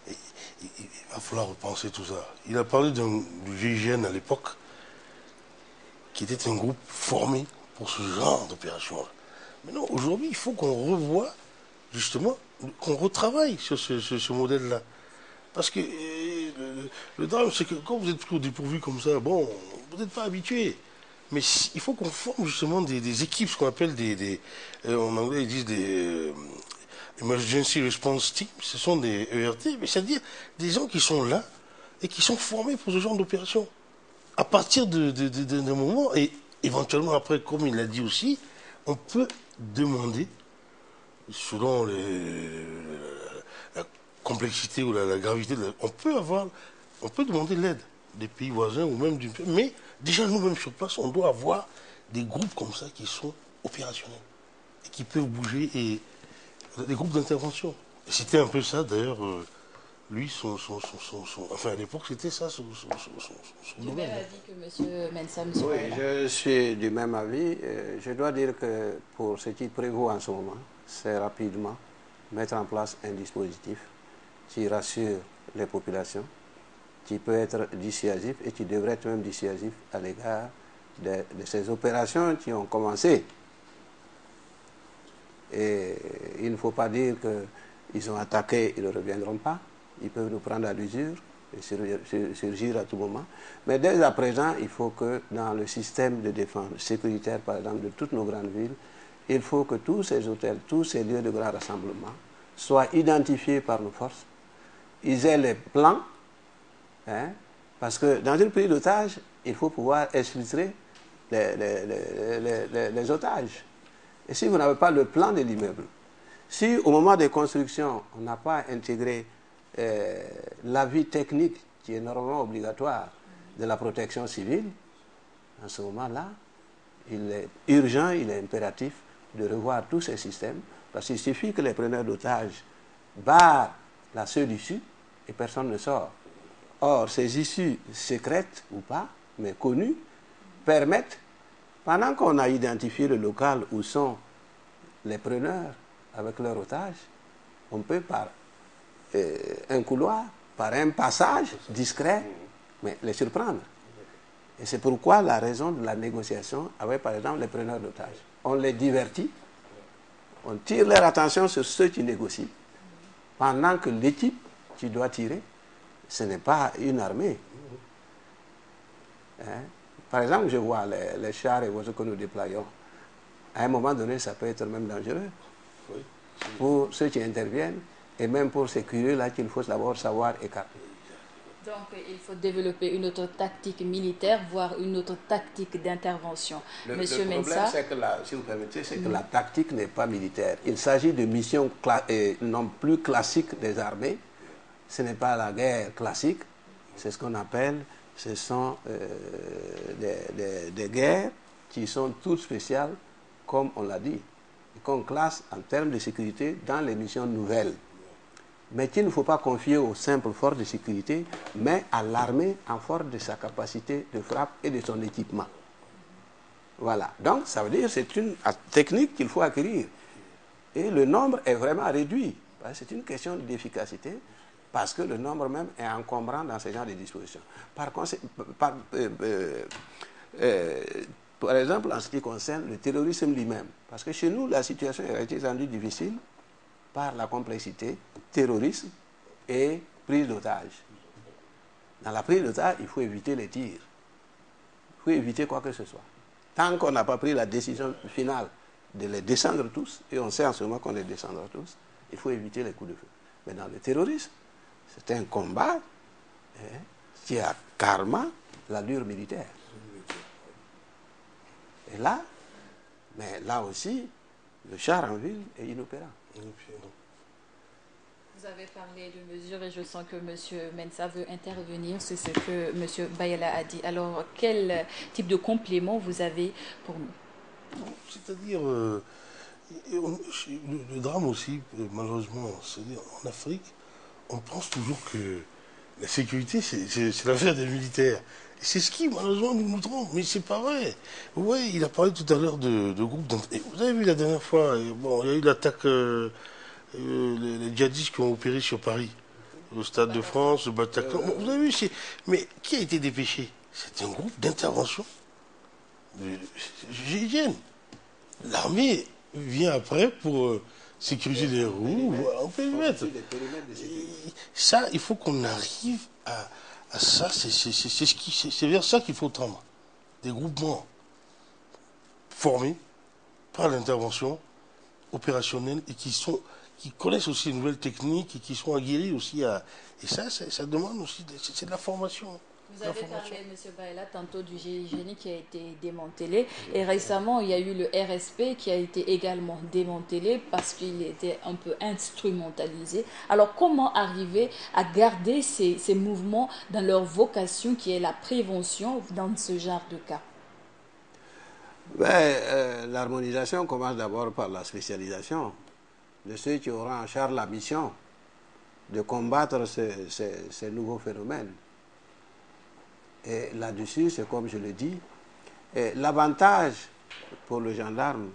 Speaker 14: il va falloir repenser tout ça. Il a parlé du GIGN à l'époque, qui était un groupe formé pour ce genre d'opération. Maintenant, aujourd'hui, il faut qu'on revoie, justement, qu'on retravaille sur ce modèle-là. Parce que le drame, c'est que quand vous êtes toujours dépourvu comme ça, bon, vous n'êtes pas habitué. Mais il faut qu'on forme justement des équipes, ce qu'on appelle en anglais ils disent des Emergency Response Teams, ce sont des ERT, mais c'est-à-dire des gens qui sont là et qui sont formés pour ce genre d'opération. À partir d'un moment, et éventuellement après, comme il l'a dit aussi, on peut demander, selon la complexité ou la gravité, on peut demander l'aide des pays voisins ou même d'une... Mais déjà, nous-mêmes sur place, on doit avoir des groupes comme ça qui sont opérationnels et qui peuvent bouger, et des groupes d'intervention. Et c'était un peu ça, d'ailleurs, lui, enfin, à l'époque, c'était ça, son
Speaker 1: Du même avis que M. Mensah, M.
Speaker 15: Oui, je suis du même avis. Je dois dire que pour ce qui prévaut en ce moment, c'est rapidement mettre en place un dispositif qui rassure les populations, qui peut être dissuasif et qui devrait être même dissuasif à l'égard de ces opérations qui ont commencé. Et il ne faut pas dire qu'ils ont attaqué, ils ne reviendront pas. Ils peuvent nous prendre à l'usure et surgir à tout moment. Mais dès à présent, il faut que dans le système de défense sécuritaire, par exemple, de toutes nos grandes villes, il faut que tous ces hôtels, tous ces lieux de grand rassemblement soient identifiés par nos forces. Ils aient les plans, parce que dans une prise d'otages, il faut pouvoir exfiltrer les otages. Et si vous n'avez pas le plan de l'immeuble, si au moment des constructions, on n'a pas intégré l'avis technique qui est normalement obligatoire de la protection civile, en ce moment-là, il est urgent, il est impératif de revoir tous ces systèmes, parce qu'il suffit que les preneurs d'otages barrent la seule issue et personne ne sort. Or, ces issues secrètes ou pas, mais connues, permettent, pendant qu'on a identifié le local où sont les preneurs avec leurs otages, on peut par un couloir, par un passage discret, mais les surprendre. Et c'est pourquoi la raison de la négociation avec, par exemple, les preneurs d'otages. On les divertit, on tire leur attention sur ceux qui négocient, pendant que l'équipe qui doit tirer, ce n'est pas une armée. Par exemple, je vois les chars et voitures que nous déployons. À un moment donné, ça peut être même dangereux. Pour ceux qui interviennent, et même pour ces curieux-là qu'il faut d'abord savoir écarter.
Speaker 1: Donc, il faut développer une autre tactique militaire, voire une autre tactique d'intervention.
Speaker 15: Monsieur Mensah, le problème, c'est que si vous permettez, c'est que la tactique n'est pas militaire. Il s'agit de missions non plus classiques des armées. Ce n'est pas la guerre classique. C'est ce qu'on appelle, ce sont des guerres qui sont toutes spéciales, comme on l'a dit, et qu'on classe en termes de sécurité dans les missions nouvelles. Mais qu'il ne faut pas confier aux simples forces de sécurité, mais à l'armée en force de sa capacité de frappe et de son équipement. Voilà. Donc, ça veut dire que c'est une technique qu'il faut acquérir. Et le nombre est vraiment réduit. C'est une question d'efficacité, parce que le nombre même est encombrant dans ce genre de dispositions. Par exemple, en ce qui concerne le terrorisme lui-même, parce que chez nous, la situation a été rendue difficile par la complexité, terrorisme et prise d'otage. Dans la prise d'otage, il faut éviter les tirs. Il faut éviter quoi que ce soit. Tant qu'on n'a pas pris la décision finale de les descendre tous, et on sait en ce moment qu'on les descendra tous, il faut éviter les coups de feu. Mais dans le terrorisme, c'est un combat qui a carrément l'allure militaire. Et là, mais là aussi, le char en ville est inopérant.
Speaker 1: Vous avez parlé de mesures et je sens que M. Mensah veut intervenir sur ce que M. Bayela a dit. Alors, quel type de complément vous avez pour nous?
Speaker 14: C'est-à-dire, le drame aussi, malheureusement, c'est-à-dire en Afrique, on pense toujours que la sécurité, c'est l'affaire des militaires. C'est ce qui, malheureusement, nous trompe, mais c'est pas vrai. Oui, il a parlé tout à l'heure de groupes d'entraînement. Vous avez vu la dernière fois, bon, il y a eu l'attaque, les djihadistes qui ont opéré sur Paris, au Stade de France, le Bataclan. Bon, vous avez vu, mais qui a été dépêché? C'est un groupe d'intervention GIGN. L'armée vient après pour sécuriser les roues, en périmètre. Ça, il faut qu'on arrive à ça, c'est vers ça qu'il faut tendre. Des groupements formés par l'intervention opérationnelle et qui connaissent aussi les nouvelles techniques et qui sont aguerris aussi et ça demande aussi, c'est de la formation.
Speaker 1: Vous avez parlé, M. Bayela, tantôt du GIGN qui a été démantelé. Et récemment, il y a eu le RSP qui a été également démantelé parce qu'il était un peu instrumentalisé. Alors, comment arriver à garder ces mouvements dans leur vocation qui est la prévention dans ce genre de cas?
Speaker 15: L'harmonisation commence d'abord par la spécialisation de ceux qui auront en charge la mission de combattre ces nouveaux phénomènes. Et là-dessus, c'est comme je le dis, l'avantage pour le gendarme,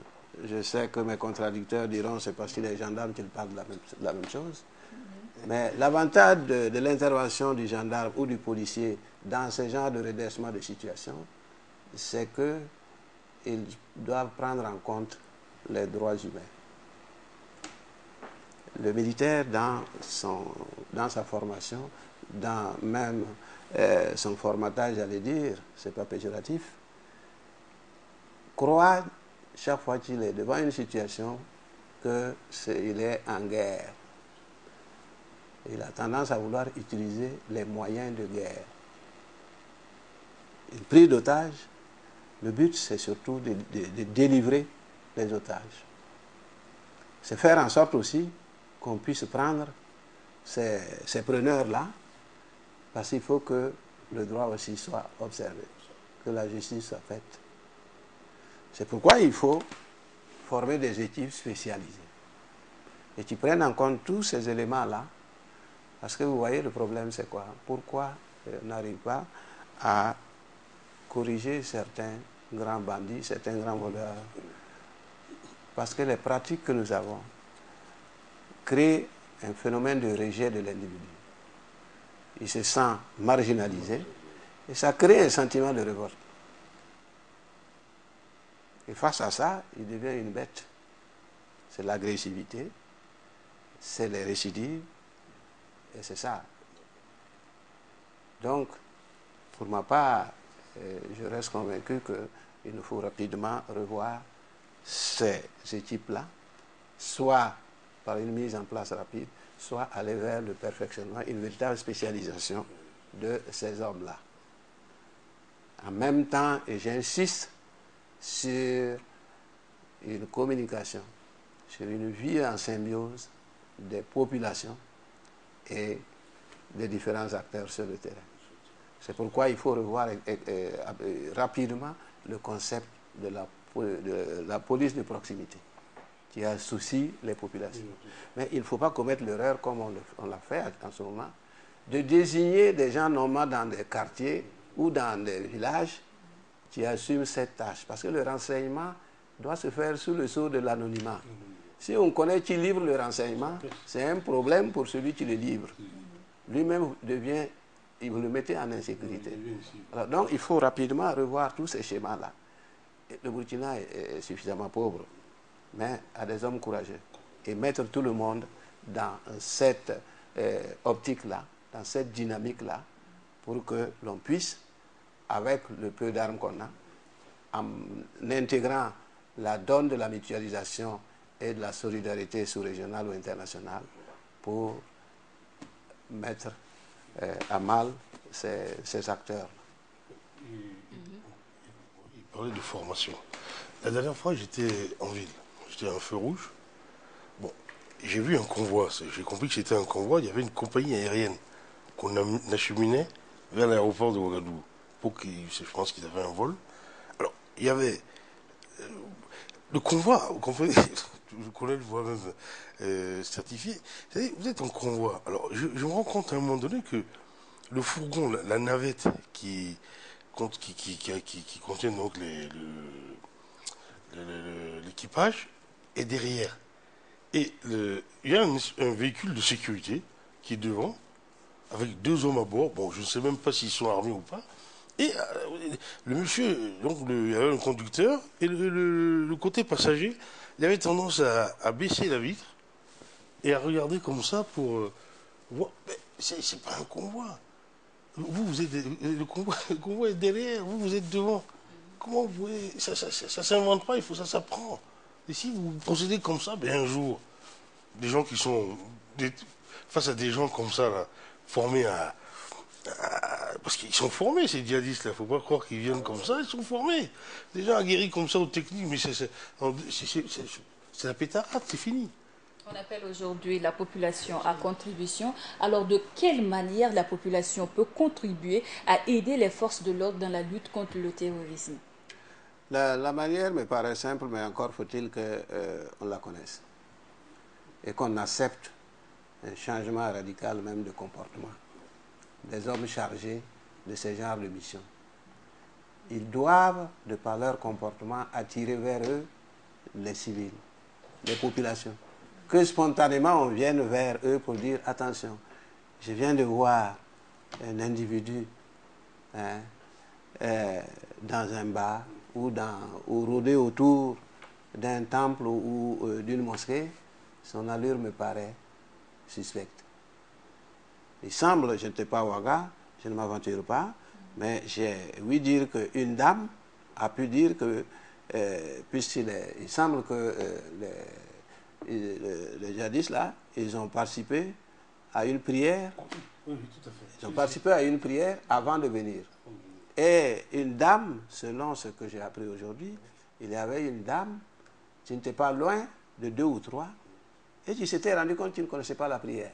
Speaker 15: je sais que mes contradicteurs diront c'est parce qu'il est gendarme qu'il parle de la même chose, mais l'avantage de l'intervention du gendarme ou du policier dans ce genre de redressement de situation, c'est qu'ils doivent prendre en compte les droits humains. Le militaire, dans sa formation, dans même son formatage, j'allais dire, c'est pas péjoratif, croit chaque fois qu'il est devant une situation qu'il est en guerre. Il a tendance à vouloir utiliser les moyens de guerre. Une prise d'otage, le but c'est surtout de délivrer les otages. C'est faire en sorte aussi qu'on puisse prendre ces preneurs-là, parce qu'il faut que le droit aussi soit observé, que la justice soit faite. C'est pourquoi il faut former des équipes spécialisées et qui prennent en compte tous ces éléments-là, parce que vous voyez, le problème c'est quoi? Pourquoi on n'arrive pas à corriger certains grands bandits, certains grands voleurs? Parce que les pratiques que nous avons créent un phénomène de rejet de l'individu. Il se sent marginalisé et ça crée un sentiment de révolte. Et face à ça, il devient une bête. C'est l'agressivité, c'est les récidives, et c'est ça. Donc, pour ma part, je reste convaincu qu'il nous faut rapidement revoir ces équipes-là, soit par une mise en place rapide, soit aller vers le perfectionnement, une véritable spécialisation de ces hommes-là. En même temps, et j'insiste sur une communication, sur une vie en symbiose des populations et des différents acteurs sur le terrain. C'est pourquoi il faut revoir rapidement le concept de la police de proximité qui associe les populations. Mais il ne faut pas commettre l'erreur, comme on l'a fait en ce moment, de désigner des gens nomades dans des quartiers ou dans des villages qui assument cette tâche. Parce que le renseignement doit se faire sous le sceau de l'anonymat. Si on connaît qui livre le renseignement, c'est un problème pour celui qui le livre. Lui-même devient, vous le mettez en insécurité. Alors, donc il faut rapidement revoir tous ces schémas-là. Le Burkina est suffisamment pauvre, mais a des hommes courageux. Et mettre tout le monde dans cette optique-là, dans cette dynamique-là, pour que l'on puisse, avec le peu d'armes qu'on a, en intégrant la donne de la mutualisation et de la solidarité sous-régionale ou internationale, pour mettre à mal ces acteurs.
Speaker 14: Il parlait de formation. La dernière fois, j'étais en ville. J'étais à un feu rouge. Bon, j'ai vu un convoi. J'ai compris que c'était un convoi. Il y avait une compagnie aérienne qu'on acheminait vers l'aéroport de Ouagadougou. Je pense qu'ils avaient un vol. Alors, il y avait le convoi. Vous comprenez, je connais le voie même certifié. Vous êtes en convoi. Alors, je me rends compte à un moment donné que le fourgon, la navette qui contient donc l'équipage est derrière. Et il y a un véhicule de sécurité qui est devant, avec 2 hommes à bord. Bon, je ne sais même pas s'ils sont armés ou pas. Et le monsieur, donc il y avait un conducteur, et le côté passager, il avait tendance à baisser la vitre et à regarder comme ça pour voir. Mais c'est pas un convoi. Vous êtes le convoi est derrière, vous êtes devant. Comment vous pouvez. Ça s'invente pas, ça s'apprend. Et si vous procédez comme ça, un jour, des gens qui sont face à des gens comme ça, là, formés parce qu'ils sont formés, ces djihadistes là, il ne faut pas croire qu'ils viennent comme ça, ils sont formés. Des gens aguerris comme ça aux techniques, mais c'est la pétarade, c'est fini.
Speaker 1: On appelle aujourd'hui la population à contribution. Alors, de quelle manière la population peut contribuer à aider les forces de l'ordre dans la lutte contre le terrorisme?
Speaker 15: La manière me paraît simple, mais encore faut-il qu'on la connaisse et qu'on accepte un changement radical même de comportement des hommes chargés de ce genre de mission. Ils doivent, de par leur comportement, attirer vers eux les civils, les populations. Que spontanément on vienne vers eux pour dire attention, je viens de voir un individu dans un bar ou rôder autour d'un temple ou d'une mosquée, son allure me paraît suspecte. Il semble, je n'étais pas à Ouaga, je ne m'aventure pas, mais j'ai ouï dire qu'une dame a pu dire que, il semble que les djihadistes là, ils ont participé à une prière. Oui, tout à fait. Ils ont participé à une prière avant de venir. Et une dame, selon ce que j'ai appris aujourd'hui, il y avait une dame qui n'était pas loin de 2 ou 3 et qui s'était rendu compte qu'il ne connaissait pas la prière.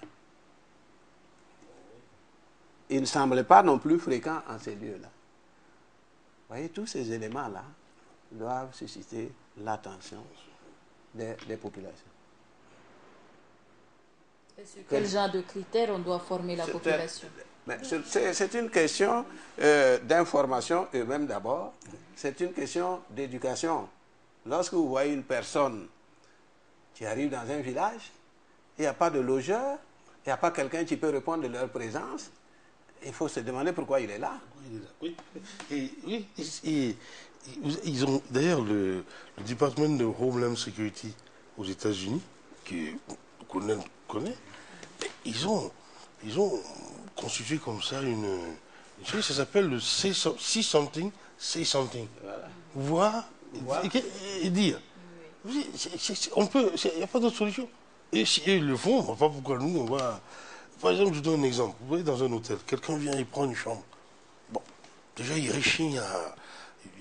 Speaker 15: Il ne semblait pas non plus fréquent en ces lieux-là. Vous voyez, tous ces éléments-là doivent susciter l'attention des populations.
Speaker 1: Et sur quel genre de critères on doit former la population?
Speaker 15: C'est une question d'information eux-mêmes d'abord. C'est une question d'éducation. Lorsque vous voyez une personne qui arrive dans un village, il n'y a pas de logeur, il n'y a pas quelqu'un qui peut répondre de leur présence, il faut se demander pourquoi il est là.
Speaker 14: Oui. Et ils ont d'ailleurs le département de Homeland Security aux États-Unis, qu'on connaît, ils ont constitué comme ça ça s'appelle le see something, say something. Voilà. Voir et dire. Il n'y a pas d'autre solution. Et si eux ils le font, on ne voit pas pourquoi nous, on va... Par exemple, je donne un exemple. Vous voyez, dans un hôtel, quelqu'un vient, il prend une chambre. Bon, déjà, il réchigne,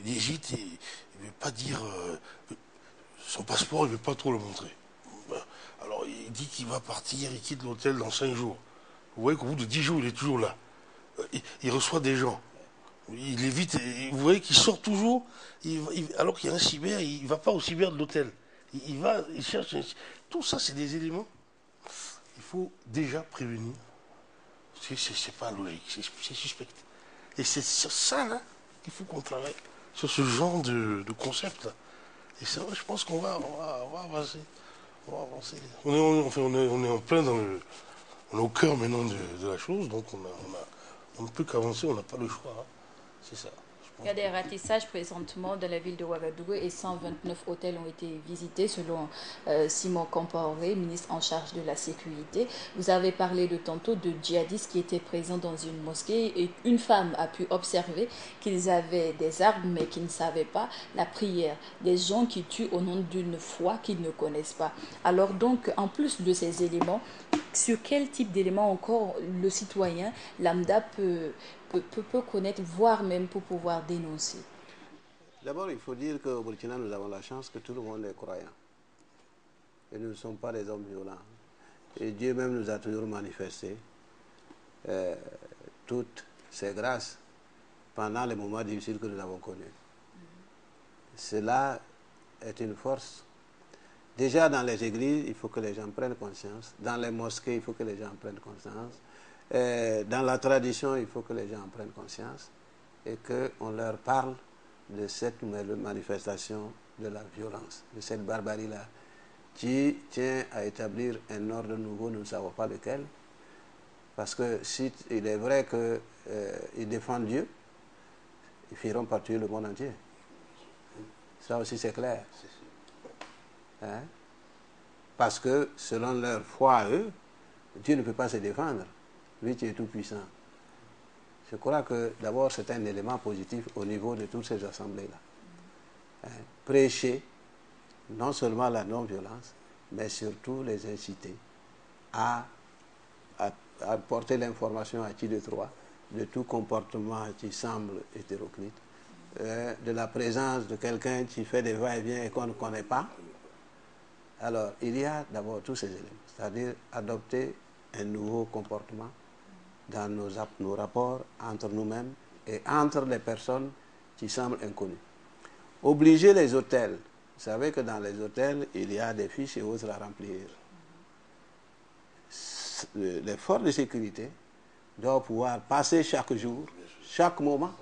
Speaker 14: il hésite, et il ne veut pas dire... son passeport, il ne veut pas trop le montrer. Alors, il dit qu'il va partir, il quitte l'hôtel dans 5 jours. Vous voyez qu'au bout de 10 jours, il est toujours là. Il reçoit des gens. Il évite, vous voyez qu'il sort toujours, alors qu'il y a un cyber, il ne va pas au cyber de l'hôtel. Il cherche... Tout ça, c'est des éléments. Il faut déjà prévenir. C'est pas logique, c'est suspect. Et c'est sur ça, là, qu'il faut qu'on travaille. Sur ce genre de concept-là. Et c'est vrai, je pense qu'on va avancer. On va avancer. On est en plein dans le... On est au cœur maintenant de la chose, donc on ne peut qu'avancer, on n'a pas le choix. Hein. C'est ça.
Speaker 1: Il y a des ratissages présentement dans la ville de Ouagadougou et 129 hôtels ont été visités selon Simon Compaoré, ministre en charge de la sécurité. Vous avez parlé de tantôt de djihadistes qui étaient présents dans une mosquée et une femme a pu observer qu'ils avaient des armes mais qu'ils ne savaient pas la prière. Des gens qui tuent au nom d'une foi qu'ils ne connaissent pas. Alors donc, en plus de ces éléments, sur quel type d'éléments encore le citoyen lambda peut connaître, voire même pour pouvoir dénoncer?
Speaker 15: D'abord, il faut dire qu'au Burkina, nous avons la chance que tout le monde est croyant. Et nous ne sommes pas des hommes violents. Et Dieu même nous a toujours manifesté toutes ses grâces pendant les moments difficiles que nous avons connus. Cela est une force. Déjà dans les églises, il faut que les gens prennent conscience. Dans les mosquées, il faut que les gens prennent conscience. Dans la tradition, il faut que les gens en prennent conscience et qu'on leur parle de cette nouvelle manifestation de la violence, de cette barbarie-là, qui tient à établir un ordre nouveau, nous ne savons pas lequel, parce que si il est vrai qu'ils défendent Dieu, ils finiront par tuer le monde entier. Ça aussi c'est clair. Hein? Parce que selon leur foi à eux, Dieu ne peut pas se défendre. Lui qui est tout puissant. Je crois que d'abord c'est un élément positif au niveau de toutes ces assemblées-là. Hein? Prêcher non seulement la non-violence, mais surtout les inciter à porter l'information à qui de droit de tout comportement qui semble hétéroclite, de la présence de quelqu'un qui fait des va-et-vient et qu'on ne connaît pas. Alors, il y a d'abord tous ces éléments, c'est-à-dire adopter un nouveau comportement dans nos rapports entre nous-mêmes et entre les personnes qui semblent inconnues. Obliger les hôtels. Vous savez que dans les hôtels, il y a des fiches et autres à remplir. Les forces de sécurité doivent pouvoir passer chaque jour, chaque moment,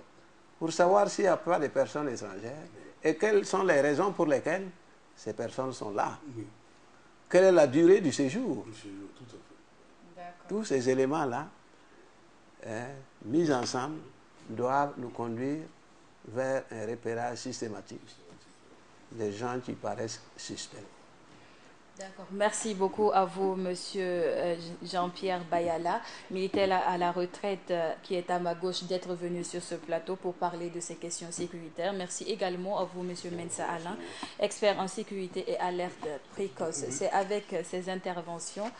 Speaker 15: pour savoir s'il n'y a pas de personnes étrangères et quelles sont les raisons pour lesquelles ces personnes sont là. Oui. Quelle est la durée du séjour?
Speaker 14: Tout à fait.
Speaker 15: Tous ces éléments-là, mis ensemble, doivent nous conduire vers un repérage systématique des gens qui paraissent suspects.
Speaker 1: D'accord. Merci beaucoup à vous, Monsieur Jean-Pierre Bayala, militaire à la retraite qui est à ma gauche, d'être venu sur ce plateau pour parler de ces questions sécuritaires. Merci également à vous, Monsieur Mensa Alain, expert en sécurité et alerte précoce. C'est avec ces interventions,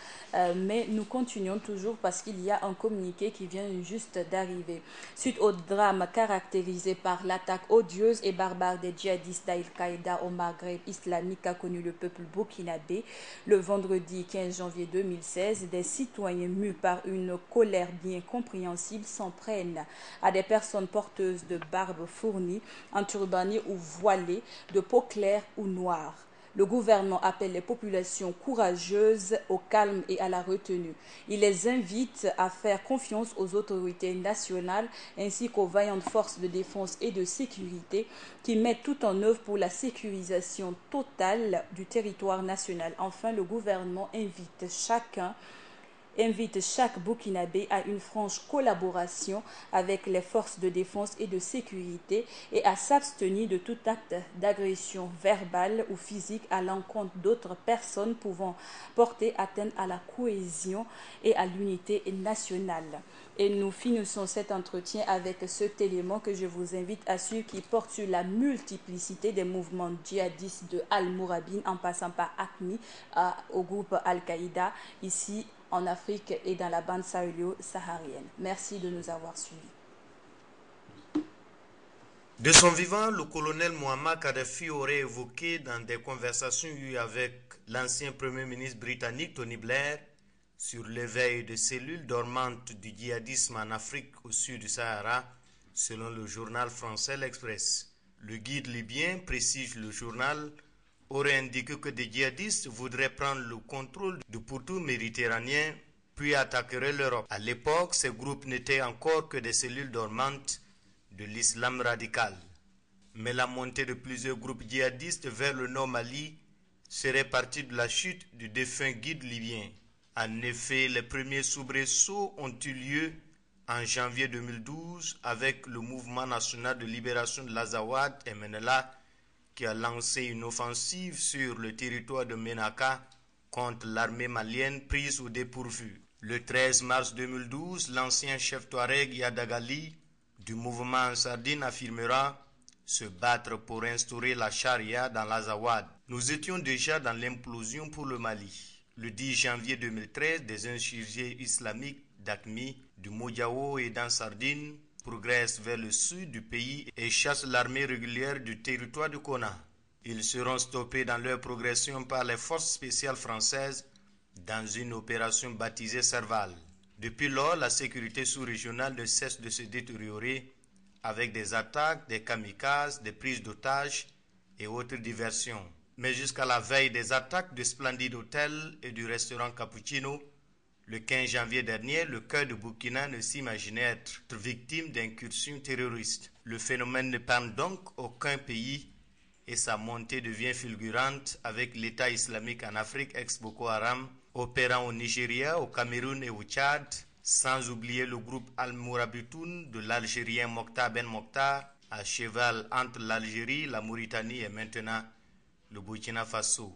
Speaker 1: mais nous continuons toujours parce qu'il y a un communiqué qui vient juste d'arriver. Suite au drame caractérisé par l'attaque odieuse et barbare des djihadistes d'Al-Qaïda au Maghreb islamique qu'a connu le peuple burkinabé, le vendredi 15 janvier 2016, des citoyens mus par une colère bien compréhensible s'en prennent à des personnes porteuses de barbes fournies, enturbanées ou voilées, de peau claire ou noire. Le gouvernement appelle les populations courageuses au calme et à la retenue. Il les invite à faire confiance aux autorités nationales ainsi qu'aux vaillantes forces de défense et de sécurité qui mettent tout en œuvre pour la sécurisation totale du territoire national. Enfin, le gouvernement invite chacun invite chaque Burkinabé à une franche collaboration avec les forces de défense et de sécurité et à s'abstenir de tout acte d'agression verbale ou physique à l'encontre d'autres personnes pouvant porter atteinte à la cohésion et à l'unité nationale. Et nous finissons cet entretien avec cet élément que je vous invite à suivre qui porte sur la multiplicité des mouvements djihadistes de Al-Mourabine en passant par AQMI au groupe Al-Qaïda ici en Afrique et dans la bande sahélo-saharienne. Merci de nous avoir suivis.
Speaker 16: De son vivant, le colonel Muammar Kadhafi aurait évoqué dans des conversations eues avec l'ancien Premier ministre britannique Tony Blair sur l'éveil de cellules dormantes du djihadisme en Afrique au sud du Sahara, selon le journal français L'Express. Le guide libyen, précise le journal, aurait indiqué que des djihadistes voudraient prendre le contrôle du pourtour méditerranéen puis attaqueraient l'Europe. À l'époque, ces groupes n'étaient encore que des cellules dormantes de l'islam radical. Mais la montée de plusieurs groupes djihadistes vers le nord Mali serait partie de la chute du défunt guide libyen. En effet, les premiers soubresauts ont eu lieu en janvier 2012 avec le mouvement national de libération de l'Azawad, MNLA, qui a lancé une offensive sur le territoire de Ménaka contre l'armée malienne prise au dépourvu. Le 13 mars 2012, l'ancien chef Touareg Yadagali du mouvement Ansardine affirmera se battre pour instaurer la charia dans l'Azawad. Nous étions déjà dans l'implosion pour le Mali. Le 10 janvier 2013, des insurgés islamiques d'Aqmi, du Modiao et d'Ansardine progressent vers le sud du pays et chassent l'armée régulière du territoire de Kona. Ils seront stoppés dans leur progression par les forces spéciales françaises dans une opération baptisée Serval. Depuis lors, la sécurité sous-régionale ne cesse de se détériorer avec des attaques, des kamikazes, des prises d'otages et autres diversions. Mais jusqu'à la veille des attaques du splendide hôtel et du restaurant Cappuccino, le 15 janvier dernier, le cœur de Burkina ne s'imaginait être victime d'incursions terroristes. Le phénomène ne parle donc aucun pays et sa montée devient fulgurante avec l'État islamique en Afrique ex-Boko Haram, opérant au Nigeria, au Cameroun et au Tchad, sans oublier le groupe Al-Mourabitoun de l'Algérien Mokhtar Ben Mokhtar, à cheval entre l'Algérie, la Mauritanie et maintenant le Burkina Faso.